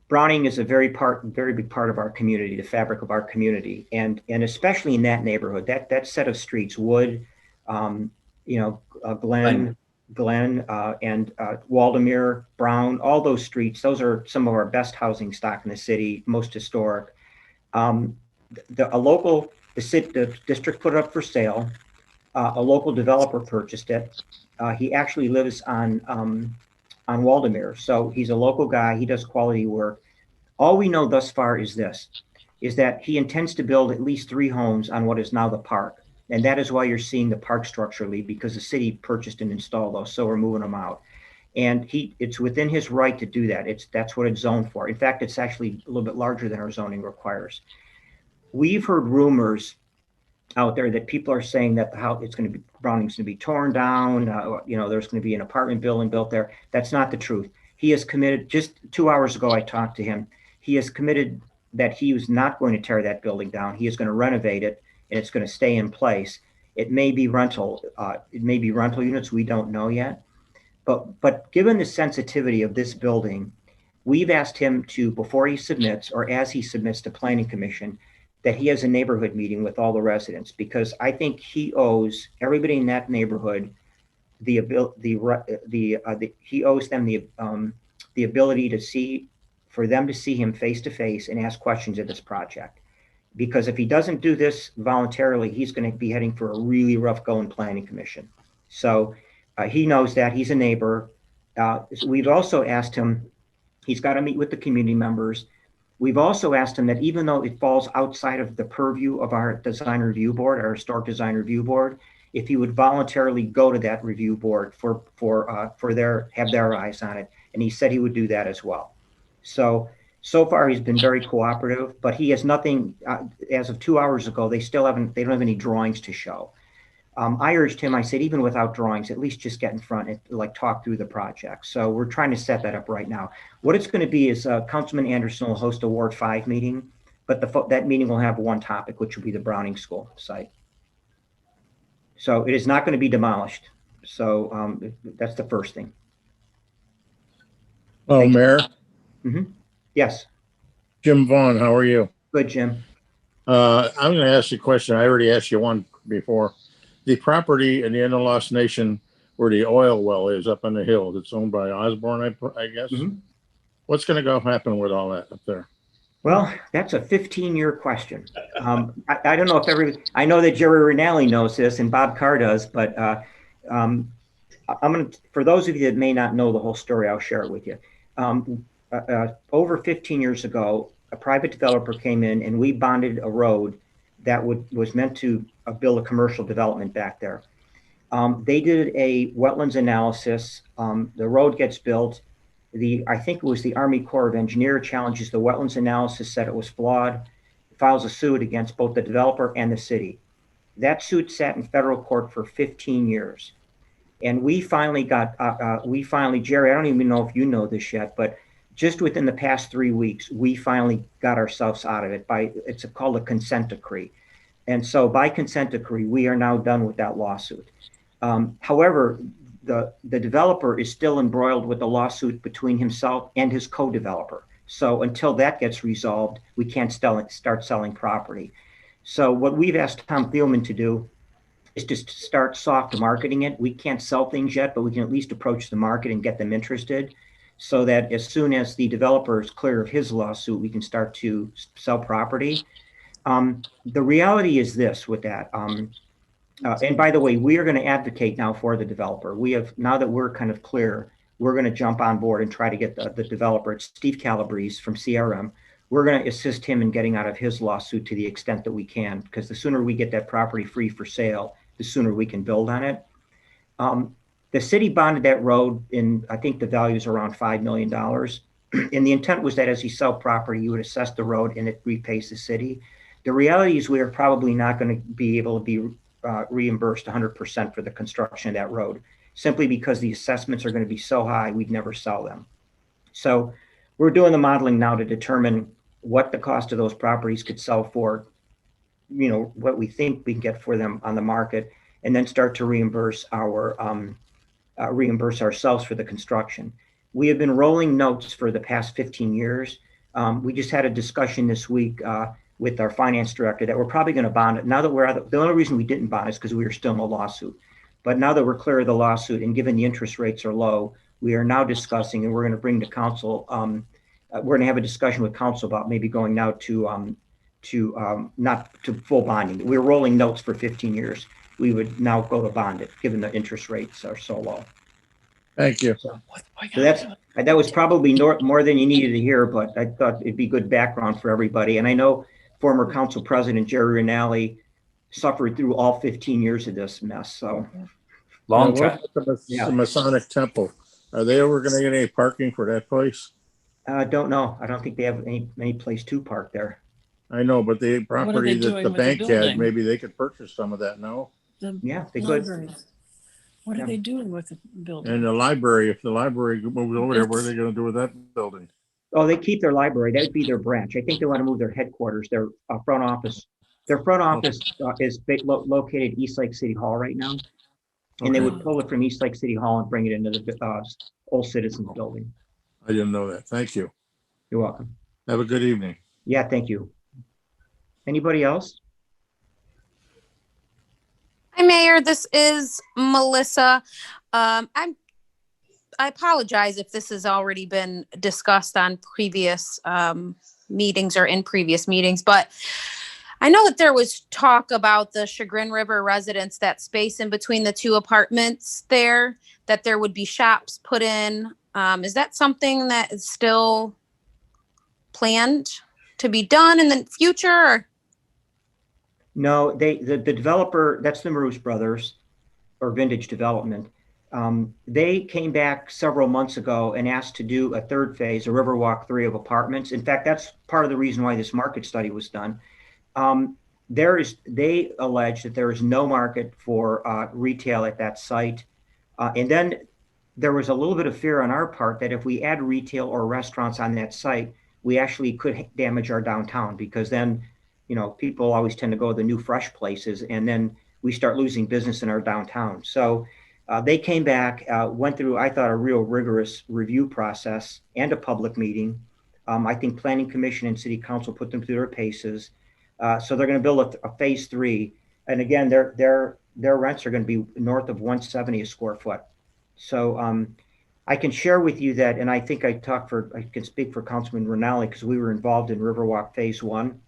Browning is a very big part of our community, the fabric of our community, and especially in that neighborhood, that set of streets, Wood, Glen, and Waldemere, Brown, all those streets, those are some of our best housing stock in the city, most historic. The district put it up for sale. A local developer purchased it. He actually lives on Waldemere, so he's a local guy. He does quality work. All we know thus far is that he intends to build at least 3 homes on what is now the park. And that is why you're seeing the park structure leave, because the city purchased and installed those, so we're moving them out. And it's within his right to do that. That's what it's zoned for. In fact, it's actually a little bit larger than our zoning requires. We've heard rumors out there that people are saying that Browning's going to be torn down. There's going to be an apartment building built there. That's not the truth. He has committed, just 2 hours ago, I talked to him. He has committed that he was not going to tear that building down. He is going to renovate it, and it's going to stay in place. It may be rental. It may be rental units. We don't know yet. But given the sensitivity of this building, we've asked him to, before he submits or as he submits to Planning Commission, that he has a neighborhood meeting with all the residents, because I think he owes everybody in that neighborhood he owes them the ability for them to see him face to face and ask questions of this project. Because if he doesn't do this voluntarily, he's going to be heading for a really rough go in Planning Commission. So he knows that. He's a neighbor. We've also asked him, he's got to meet with the community members. We've also asked him that even though it falls outside of the purview of our design review board, our historic design review board, if he would voluntarily go to that review board have their eyes on it. And he said he would do that as well. So far he's been very cooperative, but he has nothing, as of 2 hours ago, they don't have any drawings to show. I urged him, I said, even without drawings, at least just get in front and talk through the project. So we're trying to set that up right now. What it's going to be is Councilman Anderson will host a Ward 5 meeting, but that meeting will have one topic, which will be the Browning School site. So it is not going to be demolished. So that's the first thing.
Oh, Mayor.
Mm-hmm. Yes.
Jim Vaughn, how are you?
Good, Jim.
I'm going to ask you a question. I already asked you one before. The property in the Lost Nation where the oil well is up on the hill. It's owned by Osborne, I guess.
Mm-hmm.
What's going to happen with all that up there?
Well, that's a 15-year question. I don't know if I know that Jerry Rinaldi knows this and Bob Carr does, but for those of you that may not know the whole story, I'll share it with you. Over 15 years ago, a private developer came in and we bonded a road that was meant to build a commercial development back there. They did a wetlands analysis. The road gets built. I think it was the Army Corps of Engineers challenges the wetlands analysis, said it was flawed, files a suit against both the developer and the city. That suit sat in federal court for 15 years. And we finally Jerry, I don't even know if you know this yet, but just within the past 3 weeks, we finally got ourselves out of it it's called a consent decree. And so by consent decree, we are now done with that lawsuit. However, the developer is still embroiled with the lawsuit between himself and his co-developer. So until that gets resolved, we can't start selling property. So what we've asked Tom Thielman to do is to start soft marketing it. We can't sell things yet, but we can at least approach the market and get them interested so that as soon as the developer is clear of his lawsuit, we can start to sell property. The reality is this with that. And by the way, we are going to advocate now for the developer. Now that we're kind of clear, we're going to jump on board and try to get the developer. It's Steve Calabrese from CRM. We're going to assist him in getting out of his lawsuit to the extent that we can, because the sooner we get that property free for sale, the sooner we can build on it. The city bonded that road I think the value is around $5 million. And the intent was that as you sell property, you would assess the road and it repays the city. The reality is we are probably not going to be able to be reimbursed 100% for the construction of that road, simply because the assessments are going to be so high, we'd never sell them. So we're doing the modeling now to determine what the cost of those properties could sell for, what we think we can get for them on the market, and then start to reimburse ourselves for the construction. We have been rolling notes for the past 15 years. We just had a discussion this week with our finance director that we're probably going to bond it. Now that the only reason we didn't bond is because we were still in a lawsuit. But now that we're clear of the lawsuit and given the interest rates are low, we are now discussing, and we're going to bring to council, we're going to have a discussion with council about maybe going now to not to full bonding. We're rolling notes for 15 years. We would now go to bond it, given the interest rates are so low.
Thank you.
So that was probably more than you needed to hear, but I thought it'd be good background for everybody. And I know former council president Jerry Rinaldi suffered through all 15 years of this mess. So
long time.
The Masonic Temple, are they ever going to get any parking for that place?
I don't know. I don't think they have any place to park there.
I know, but the property that the bank had, maybe they could purchase some of that. No.
Yeah, they could.
What are they doing with the building?
And the library, if the library moves over there, what are they going to do with that building?
Oh, they keep their library. That would be their branch. I think they want to move their headquarters, their front office. Their front office is located at East Lake City Hall right now. And they would pull it from East Lake City Hall and bring it into the old Citizens Building.
I didn't know that. Thank you.
You're welcome.
Have a good evening.
Yeah, thank you. Anybody else?
Hi, Mayor. This is Melissa. I apologize if this has already been discussed on previous meetings or in previous meetings, but I know that there was talk about the Chagrin River residents, that space in between the two apartments there, that there would be shops put in. Is that something that is still planned to be done in the future? Or?
No, the developer, that's the Maroos brothers or Vintage Development. They came back several months ago and asked to do a third phase, a Riverwalk 3 of apartments. In fact, that's part of the reason why this market study was done. They allege that there is no market for retail at that site. And then there was a little bit of fear on our part that if we add retail or restaurants on that site, we actually could damage our downtown, because then, people always tend to go to the new fresh places, and then we start losing business in our downtown. So they came back, went through, I thought, a real rigorous review process and a public meeting. I think Planning Commission and City Council put them through their paces. So they're going to build a phase 3. And again, their rents are going to be north of 170 a square foot. So I can share with you that, and I think I can speak for Councilman Rinaldi because we were involved in Riverwalk Phase 1.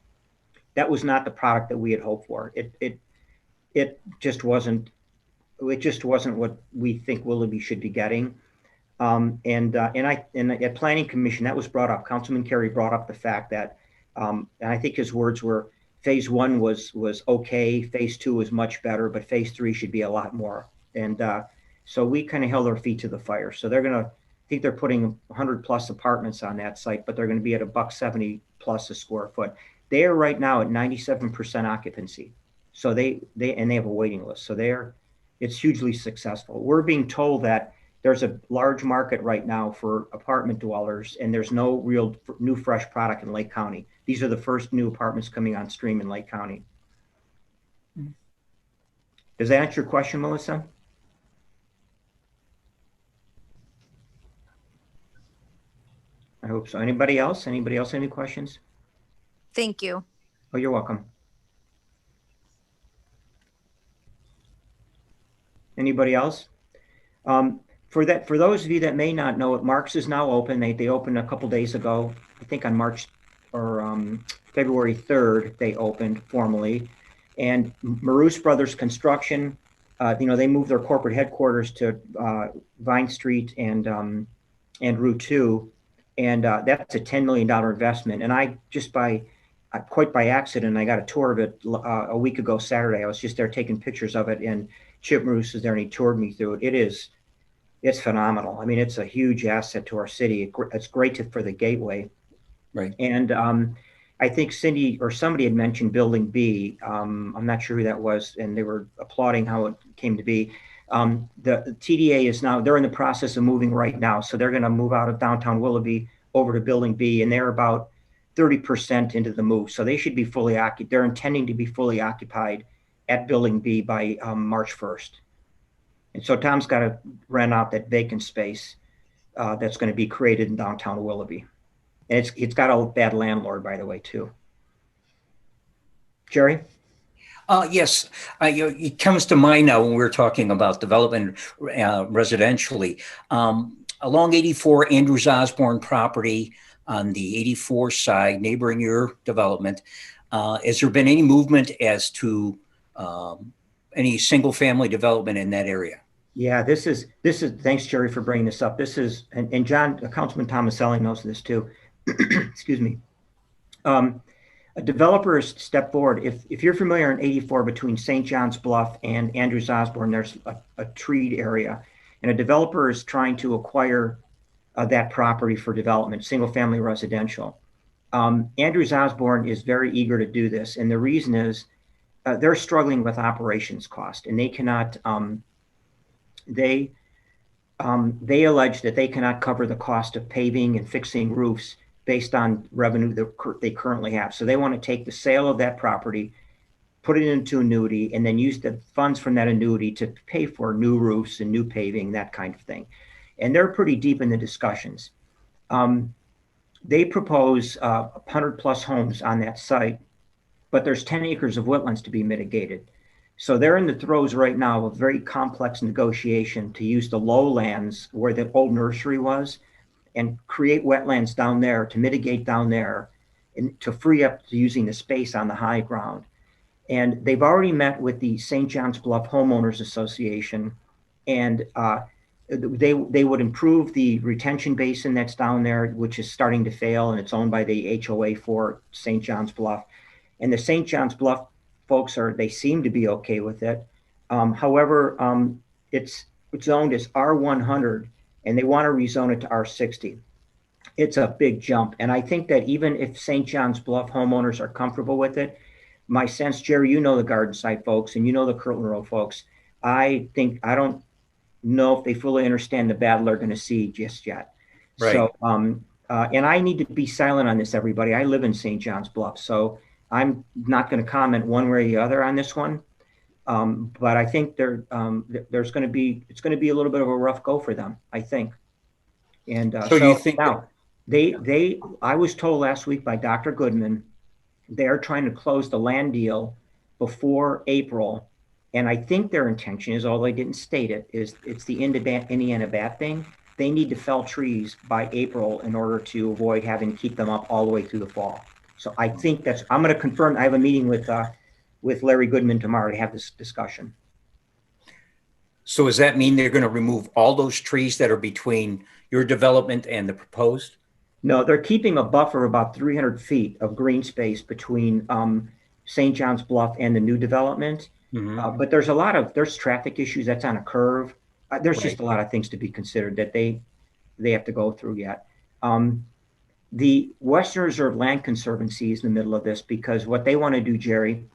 That was not the product that we had hoped for. It just wasn't what we think Willoughby should be getting. And at Planning Commission, that was brought up. Councilman Carey brought up the fact that, and I think his words were, Phase 1 was okay, Phase 2 was much better, but Phase 3 should be a lot more. And so we kind of held our feet to the fire. So I think they're putting 100 plus apartments on that site, but they're going to be at $170 plus a square foot. They are right now at 97% occupancy. So they have a waiting list. So it's hugely successful. We're being told that there's a large market right now for apartment dwellers, and there's no real new fresh product in Lake County. These are the first new apartments coming on stream in Lake County. Does that answer your question, Melissa? I hope so. Anybody else? Anybody else have any questions?
Thank you.
Oh, you're welcome. Anybody else? For those of you that may not know it, Marx is now open. They opened a couple days ago. I think on March or February 3rd, they opened formally. And Maruse Brothers Construction, they moved their corporate headquarters to Vine Street and Route 2. And that's a $10 million investment. And I just quite by accident, I got a tour of it a week ago Saturday. I was just there taking pictures of it, and Chip Maruse is there, and he toured me through it. It's phenomenal. I mean, it's a huge asset to our city. It's great for the gateway.
Right.
And I think Cindy or somebody had mentioned Building B. I'm not sure who that was, and they were applauding how it came to be. The TDA is now, they're in the process of moving right now. So they're going to move out of downtown Willoughby over to Building B, and they're about 30% into the move. So they should be fully occupied. They're intending to be fully occupied at Building B by March 1st. And so Tom's got to rent out that vacant space that's going to be created in downtown Willoughby. And it's got a bad landlord, by the way, too. Jerry?
Yes, it comes to mind now when we're talking about development residentially. Along 84 AndrewsOsborne property on the 84 side, neighboring your development, has there been any movement as to any single family development in that area?
Yeah, this is, thanks Jerry for bringing this up. This is, and John, Councilman Tomaselli knows this too. Excuse me. A developer has stepped forward. If you're familiar in 84 between St. John's Bluff and AndrewsOsborne, there's a treed area, and a developer is trying to acquire that property for development, single family residential. AndrewsOsborne is very eager to do this. And the reason is they're struggling with operations cost, and they cannot, they allege that they cannot cover the cost of paving and fixing roofs based on revenue that they currently have. So they want to take the sale of that property, put it into annuity, and then use the funds from that annuity to pay for new roofs and new paving, that kind of thing. And they're pretty deep in the discussions. They propose 100 plus homes on that site, but there's 10 acres of wetlands to be mitigated. So they're in the throes right now of a very complex negotiation to use the lowlands where the old nursery was and create wetlands down there to mitigate down there and to free up to using the space on the high ground. And they've already met with the St. John's Bluff Homeowners Association, and they would improve the retention basin that's down there, which is starting to fail, and it's owned by the HOA for St. John's Bluff. And the St. John's Bluff folks they seem to be okay with it. However, it's zoned as R100, and they want to rezone it to R60. It's a big jump. And I think that even if St. John's Bluff homeowners are comfortable with it, my sense, Jerry, you know the Garden Site folks and you know the Kirtland Road folks. I don't know if they fully understand the battle they're going to see just yet. Right. So, and I need to be silent on this, everybody. I live in St. John's Bluff, so I'm not going to comment one way or the other on this one. But I think it's going to be a little bit of a rough go for them, I think. And so you think now I was told last week by Dr. Goodman, they're trying to close the land deal before April, And I think their intention is, although they didn't state it, is it's the Indiana bat thing. They need to fell trees by April in order to avoid having to keep them up all the way through the fall. So I think that's, I'm going to confirm. I have a meeting with Larry Goodman tomorrow to have this discussion.
So does that mean they're going to remove all those trees that are between your development and the proposed?
No, they're keeping a buffer about 300 feet of green space between St. John's Bluff and the new development. But there's there's traffic issues. That's on a curve. There's just a lot of things to be considered that they have to go through yet. The Western Reserve Land Conservancy is in the middle of this because what they want to do, Jerry,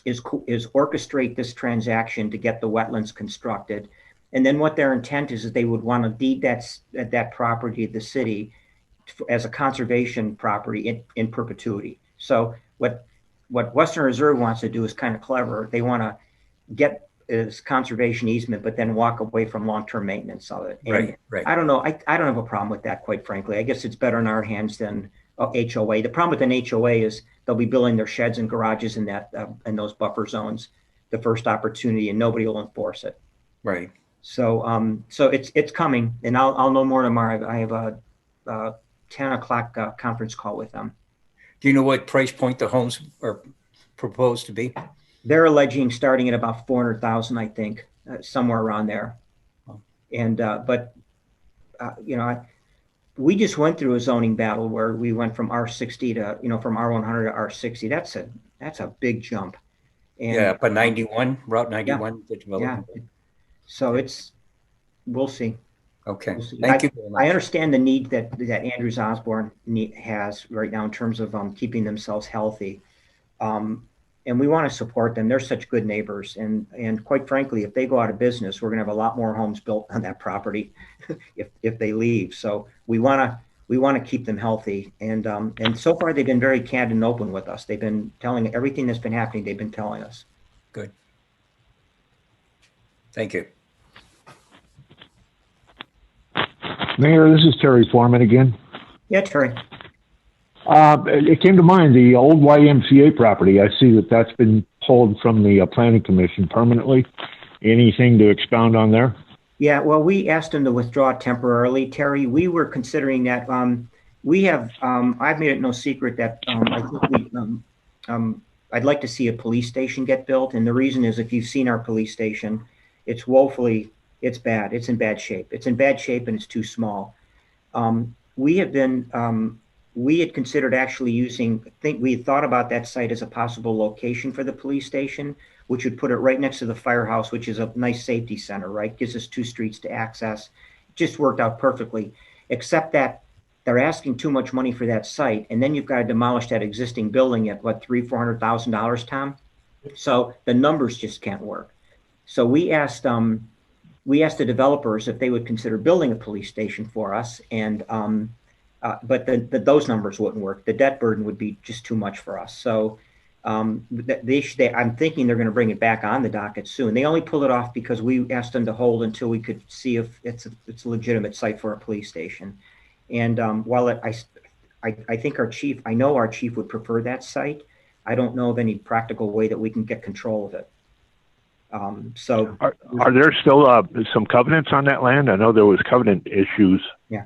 is orchestrate this transaction to get the wetlands constructed. And then what their intent is they would want to deed that property to the city as a conservation property in perpetuity. So what Western Reserve wants to do is kind of clever. They want to get this conservation easement, but then walk away from long-term maintenance of it. And
right.
I don't know. I don't have a problem with that, quite frankly. I guess it's better in our hands than HOA. The problem with an HOA is they'll be building their sheds and garages in that in those buffer zones the first opportunity, and nobody will enforce it.
Right.
So so it's coming, and I'll know more tomorrow. I have a 10 o'clock conference call with them.
Do you know what price point the homes are proposed to be?
They're alleging starting at about 400,000, I think, somewhere around there. And but you know, we just went through a zoning battle where we went from R60 to from R100 to R60. That's a big jump. And,
yeah, but 91 Route 91.
Yeah,
the development.
yeah. So we'll see.
Okay.
We'll see.
Thank you very much.
I understand the need that AndrewsOsborne has right now in terms of keeping themselves healthy. And we want to support them. They're such good neighbors. And quite frankly, if they go out of business, we're going to have a lot more homes built on that property if they leave. So we want to keep them healthy. And so far they've been very candid and open with us. They've been telling everything that's been happening. They've been telling us.
Good. Thank you.
Mayor, this is Terry Foreman again.
Yeah, Terry.
It came to mind, the old YMCA property. I see that's been pulled from the Planning Commission permanently. Anything to expound on there?
Yeah, well, we asked them to withdraw temporarily, Terry. We were considering that. We have, I've made it no secret that I think I'd like to see a police station get built. And the reason is, if you've seen our police station, it's bad. It's in bad shape. It's in bad shape and it's too small. We had considered actually we had thought about that site as a possible location for the police station, which would put it right next to the firehouse, which is a nice safety center, right? Gives us 2 streets to access. It just worked out perfectly, except that they're asking too much money for that site. And then you've got to demolish that existing building at what, $300,000-$400,000, Tom? So the numbers just can't work. So we asked the developers if they would consider building a police station for us, and but those numbers wouldn't work. The debt burden would be just too much for us. So I'm thinking they're going to bring it back on the docket soon. They only pulled it off because we asked them to hold until we could see if it's a legitimate site for a police station. And while I think I know our chief would prefer that site, I don't know of any practical way that we can get control of it. So
are there still some covenants on that land? I know there was covenant issues.
Yeah.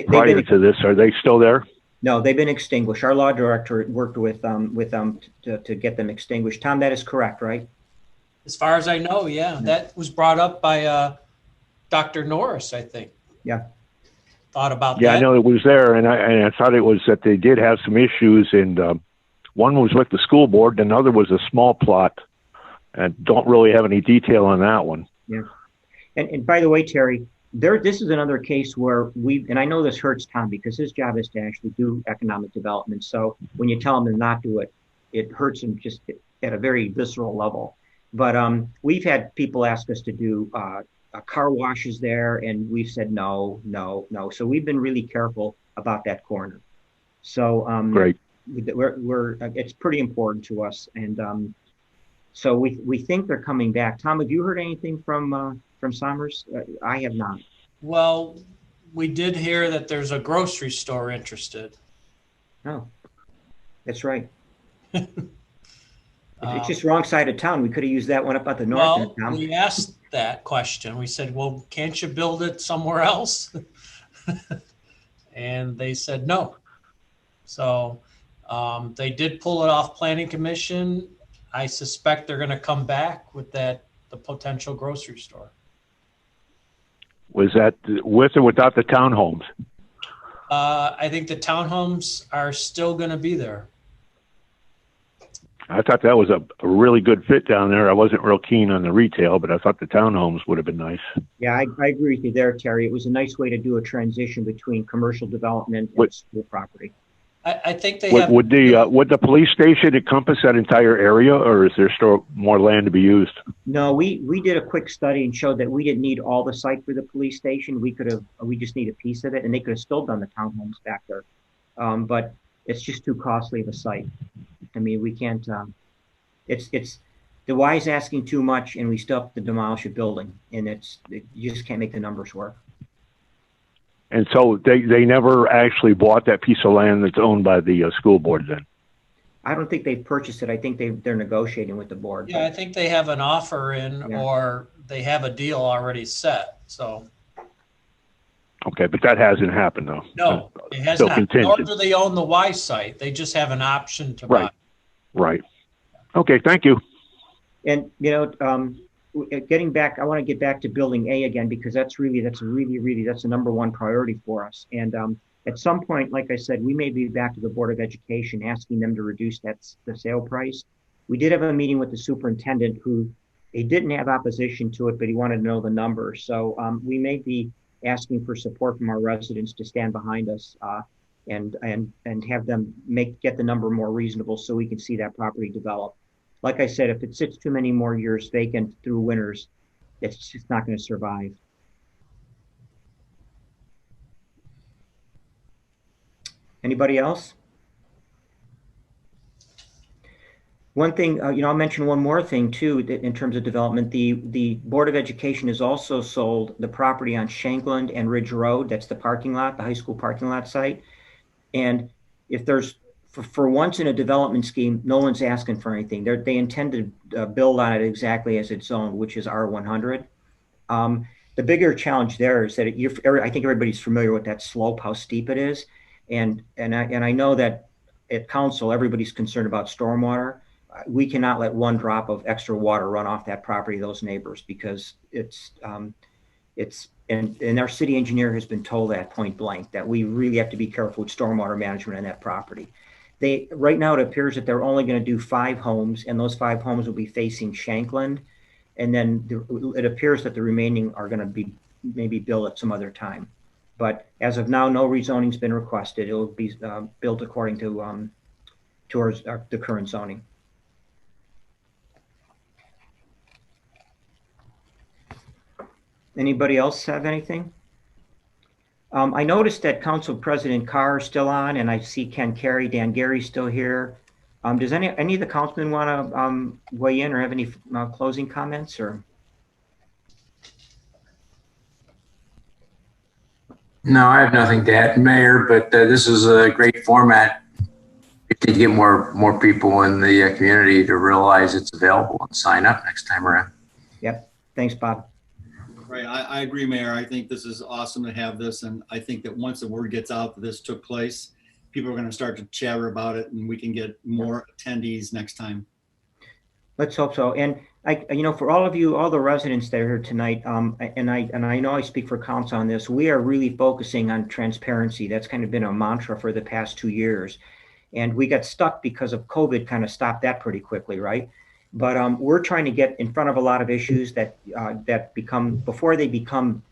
Prior to this, are they still there?
No, they've been extinguished. Our law director worked with them to get them extinguished. Tom, that is correct, right?
As far as I know, yeah. That was brought up by Dr. Norris, I think.
Yeah.
Thought about that.
Yeah, I know it was there, and I thought it was that they did have some issues, and one was with the school board, and another was a small plot, and don't really have any detail on that one.
Yeah. And by the way, Terry, this is another case where and I know this hurts Tom because his job is to actually do economic development. So when you tell him to not do it, it hurts him just at a very visceral level. But we've had people ask us to do car washes there, and we've said no. So we've been really careful about that corner. So
great.
It's pretty important to us, and so we think they're coming back. Tom, have you heard anything from Somers? I have not.
Well, we did hear that there's a grocery store interested.
Oh, that's right. It's just wrong side of town. We could have used that one up at the north end of
Well,
town.
we asked that question. We said, well, can't you build it somewhere else? And they said no. So they did pull it off Planning Commission. I suspect they're going to come back with the potential grocery store.
Was that with or without the townhomes?
I think the townhomes are still going to be there.
I thought that was a really good fit down there. I wasn't real keen on the retail, but I thought the townhomes would have been nice.
Yeah, I agree with you there, Terry. It was a nice way to do a transition between commercial development and school property.
I think they
Would,
have.
would the police station encompass that entire area, or is there still more land to be used?
No, we did a quick study and showed that we didn't need all the site for the police station. We just need a piece of it, and they could have still done the townhomes back there. But it's just too costly of a site. I mean, we can't, it's the Y is asking too much, and we still have to demolish a building, and you just can't make the numbers work.
And so they never actually bought that piece of land that's owned by the school board then?
I don't think they've purchased it. I think they're negotiating with the board.
Yeah, I think they have an offer in, or they have a deal already set. So.
Okay, but that hasn't happened though.
No, it has
still
not.
contingent.
Nor do they own the Y site. They just have an option to buy.
Right. Okay, thank you.
And getting back, I want to get back to building A again, because that's the number one priority for us. And at some point, like I said, we may be back to the Board of Education asking them to reduce the sale price. We did have a meeting with the superintendent he didn't have opposition to it, but he wanted to know the number. So we may be asking for support from our residents to stand behind us and have them get the number more reasonable so we can see that property develop. Like I said, if it sits too many more years vacant through winters, it's just not going to survive. Anybody else? One thing, I'll mention one more thing too, in terms of development. The Board of Education has also sold the property on Shankland and Ridge Road. That's the parking lot, the high school parking lot site. And if there's, for once in a development scheme, no one's asking for anything. They intend to build on it exactly as it's zoned, which is R100. The bigger challenge there is that I think everybody's familiar with that slope, how steep it is. And I know that at council, everybody's concerned about stormwater. We cannot let one drop of extra water run off that property, those neighbors, because and our city engineer has been told that point blank, that we really have to be careful with stormwater management on that property. Right now, it appears that they're only going to do 5 homes, and those 5 homes will be facing Shankland. And then it appears that the remaining are going to be maybe built at some other time. But as of now, no rezoning's been requested. It will be built according to the current zoning. Anybody else have anything? I noticed that Council President Carr is still on, and I see Ken Carey, Dan Gary's still here. Does any of the councilmen want to weigh in or have any closing comments? Or
no, I have nothing to add, Mayor. But this is a great format. We need to get more people in the community to realize it's available and sign up next time around.
Yep. Thanks, Bob.
Right, I agree, Mayor. I think this is awesome to have this, and I think that once the word gets out that this took place, people are going to start to chatter about it, and we can get more attendees next time.
Let's hope so. And for all of you, all the residents that are here tonight, and I know I speak for council on this, we are really focusing on transparency. That's kind of been a mantra for the past 2 years, and we got stuck because of COVID. Kind of stopped that pretty quickly, right? But we're trying to get in front of a lot of issues that before they become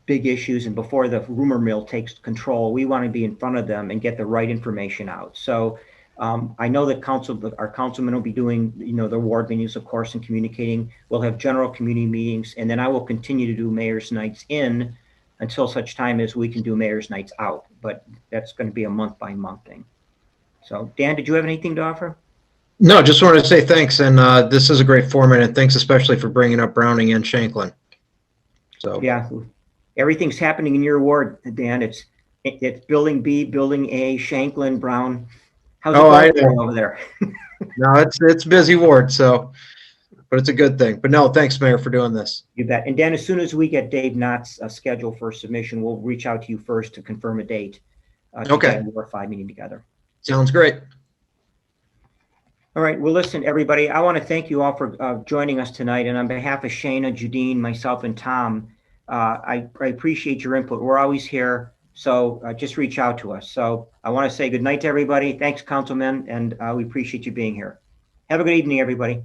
big issues and before the rumor mill takes control. We want to be in front of them and get the right information out. So I know that our councilmen will be doing, the ward meetings, of course, and communicating. We'll have general community meetings, and then I will continue to do mayor's nights in until such time as we can do mayor's nights out. But that's going to be a month-by-month thing. So, Dan, did you have anything to offer?
No, just wanted to say thanks, and this is a great format, and thanks especially for bringing up Browning and Shankland. So
yeah, everything's happening in your ward, Dan. It's building B, building A, Shankland, Brown. How's it
Oh, I
going
know.
over there?
No, it's busy ward, so, but it's a good thing. But no, thanks, Mayor, for doing this.
You bet. And Dan, as soon as we get Dave Knott's schedule for submission, we'll reach out to you first to confirm a date. To
Okay.
get a Ward 5 meeting together.
Sounds great.
All right. Well, listen, everybody, I want to thank you all for joining us tonight. And on behalf of Shana, Judine, myself, and Tom, I appreciate your input. We're always here. So just reach out to us. So I want to say good night to everybody. Thanks, Councilman. And we appreciate you being here. Have a good evening, everybody.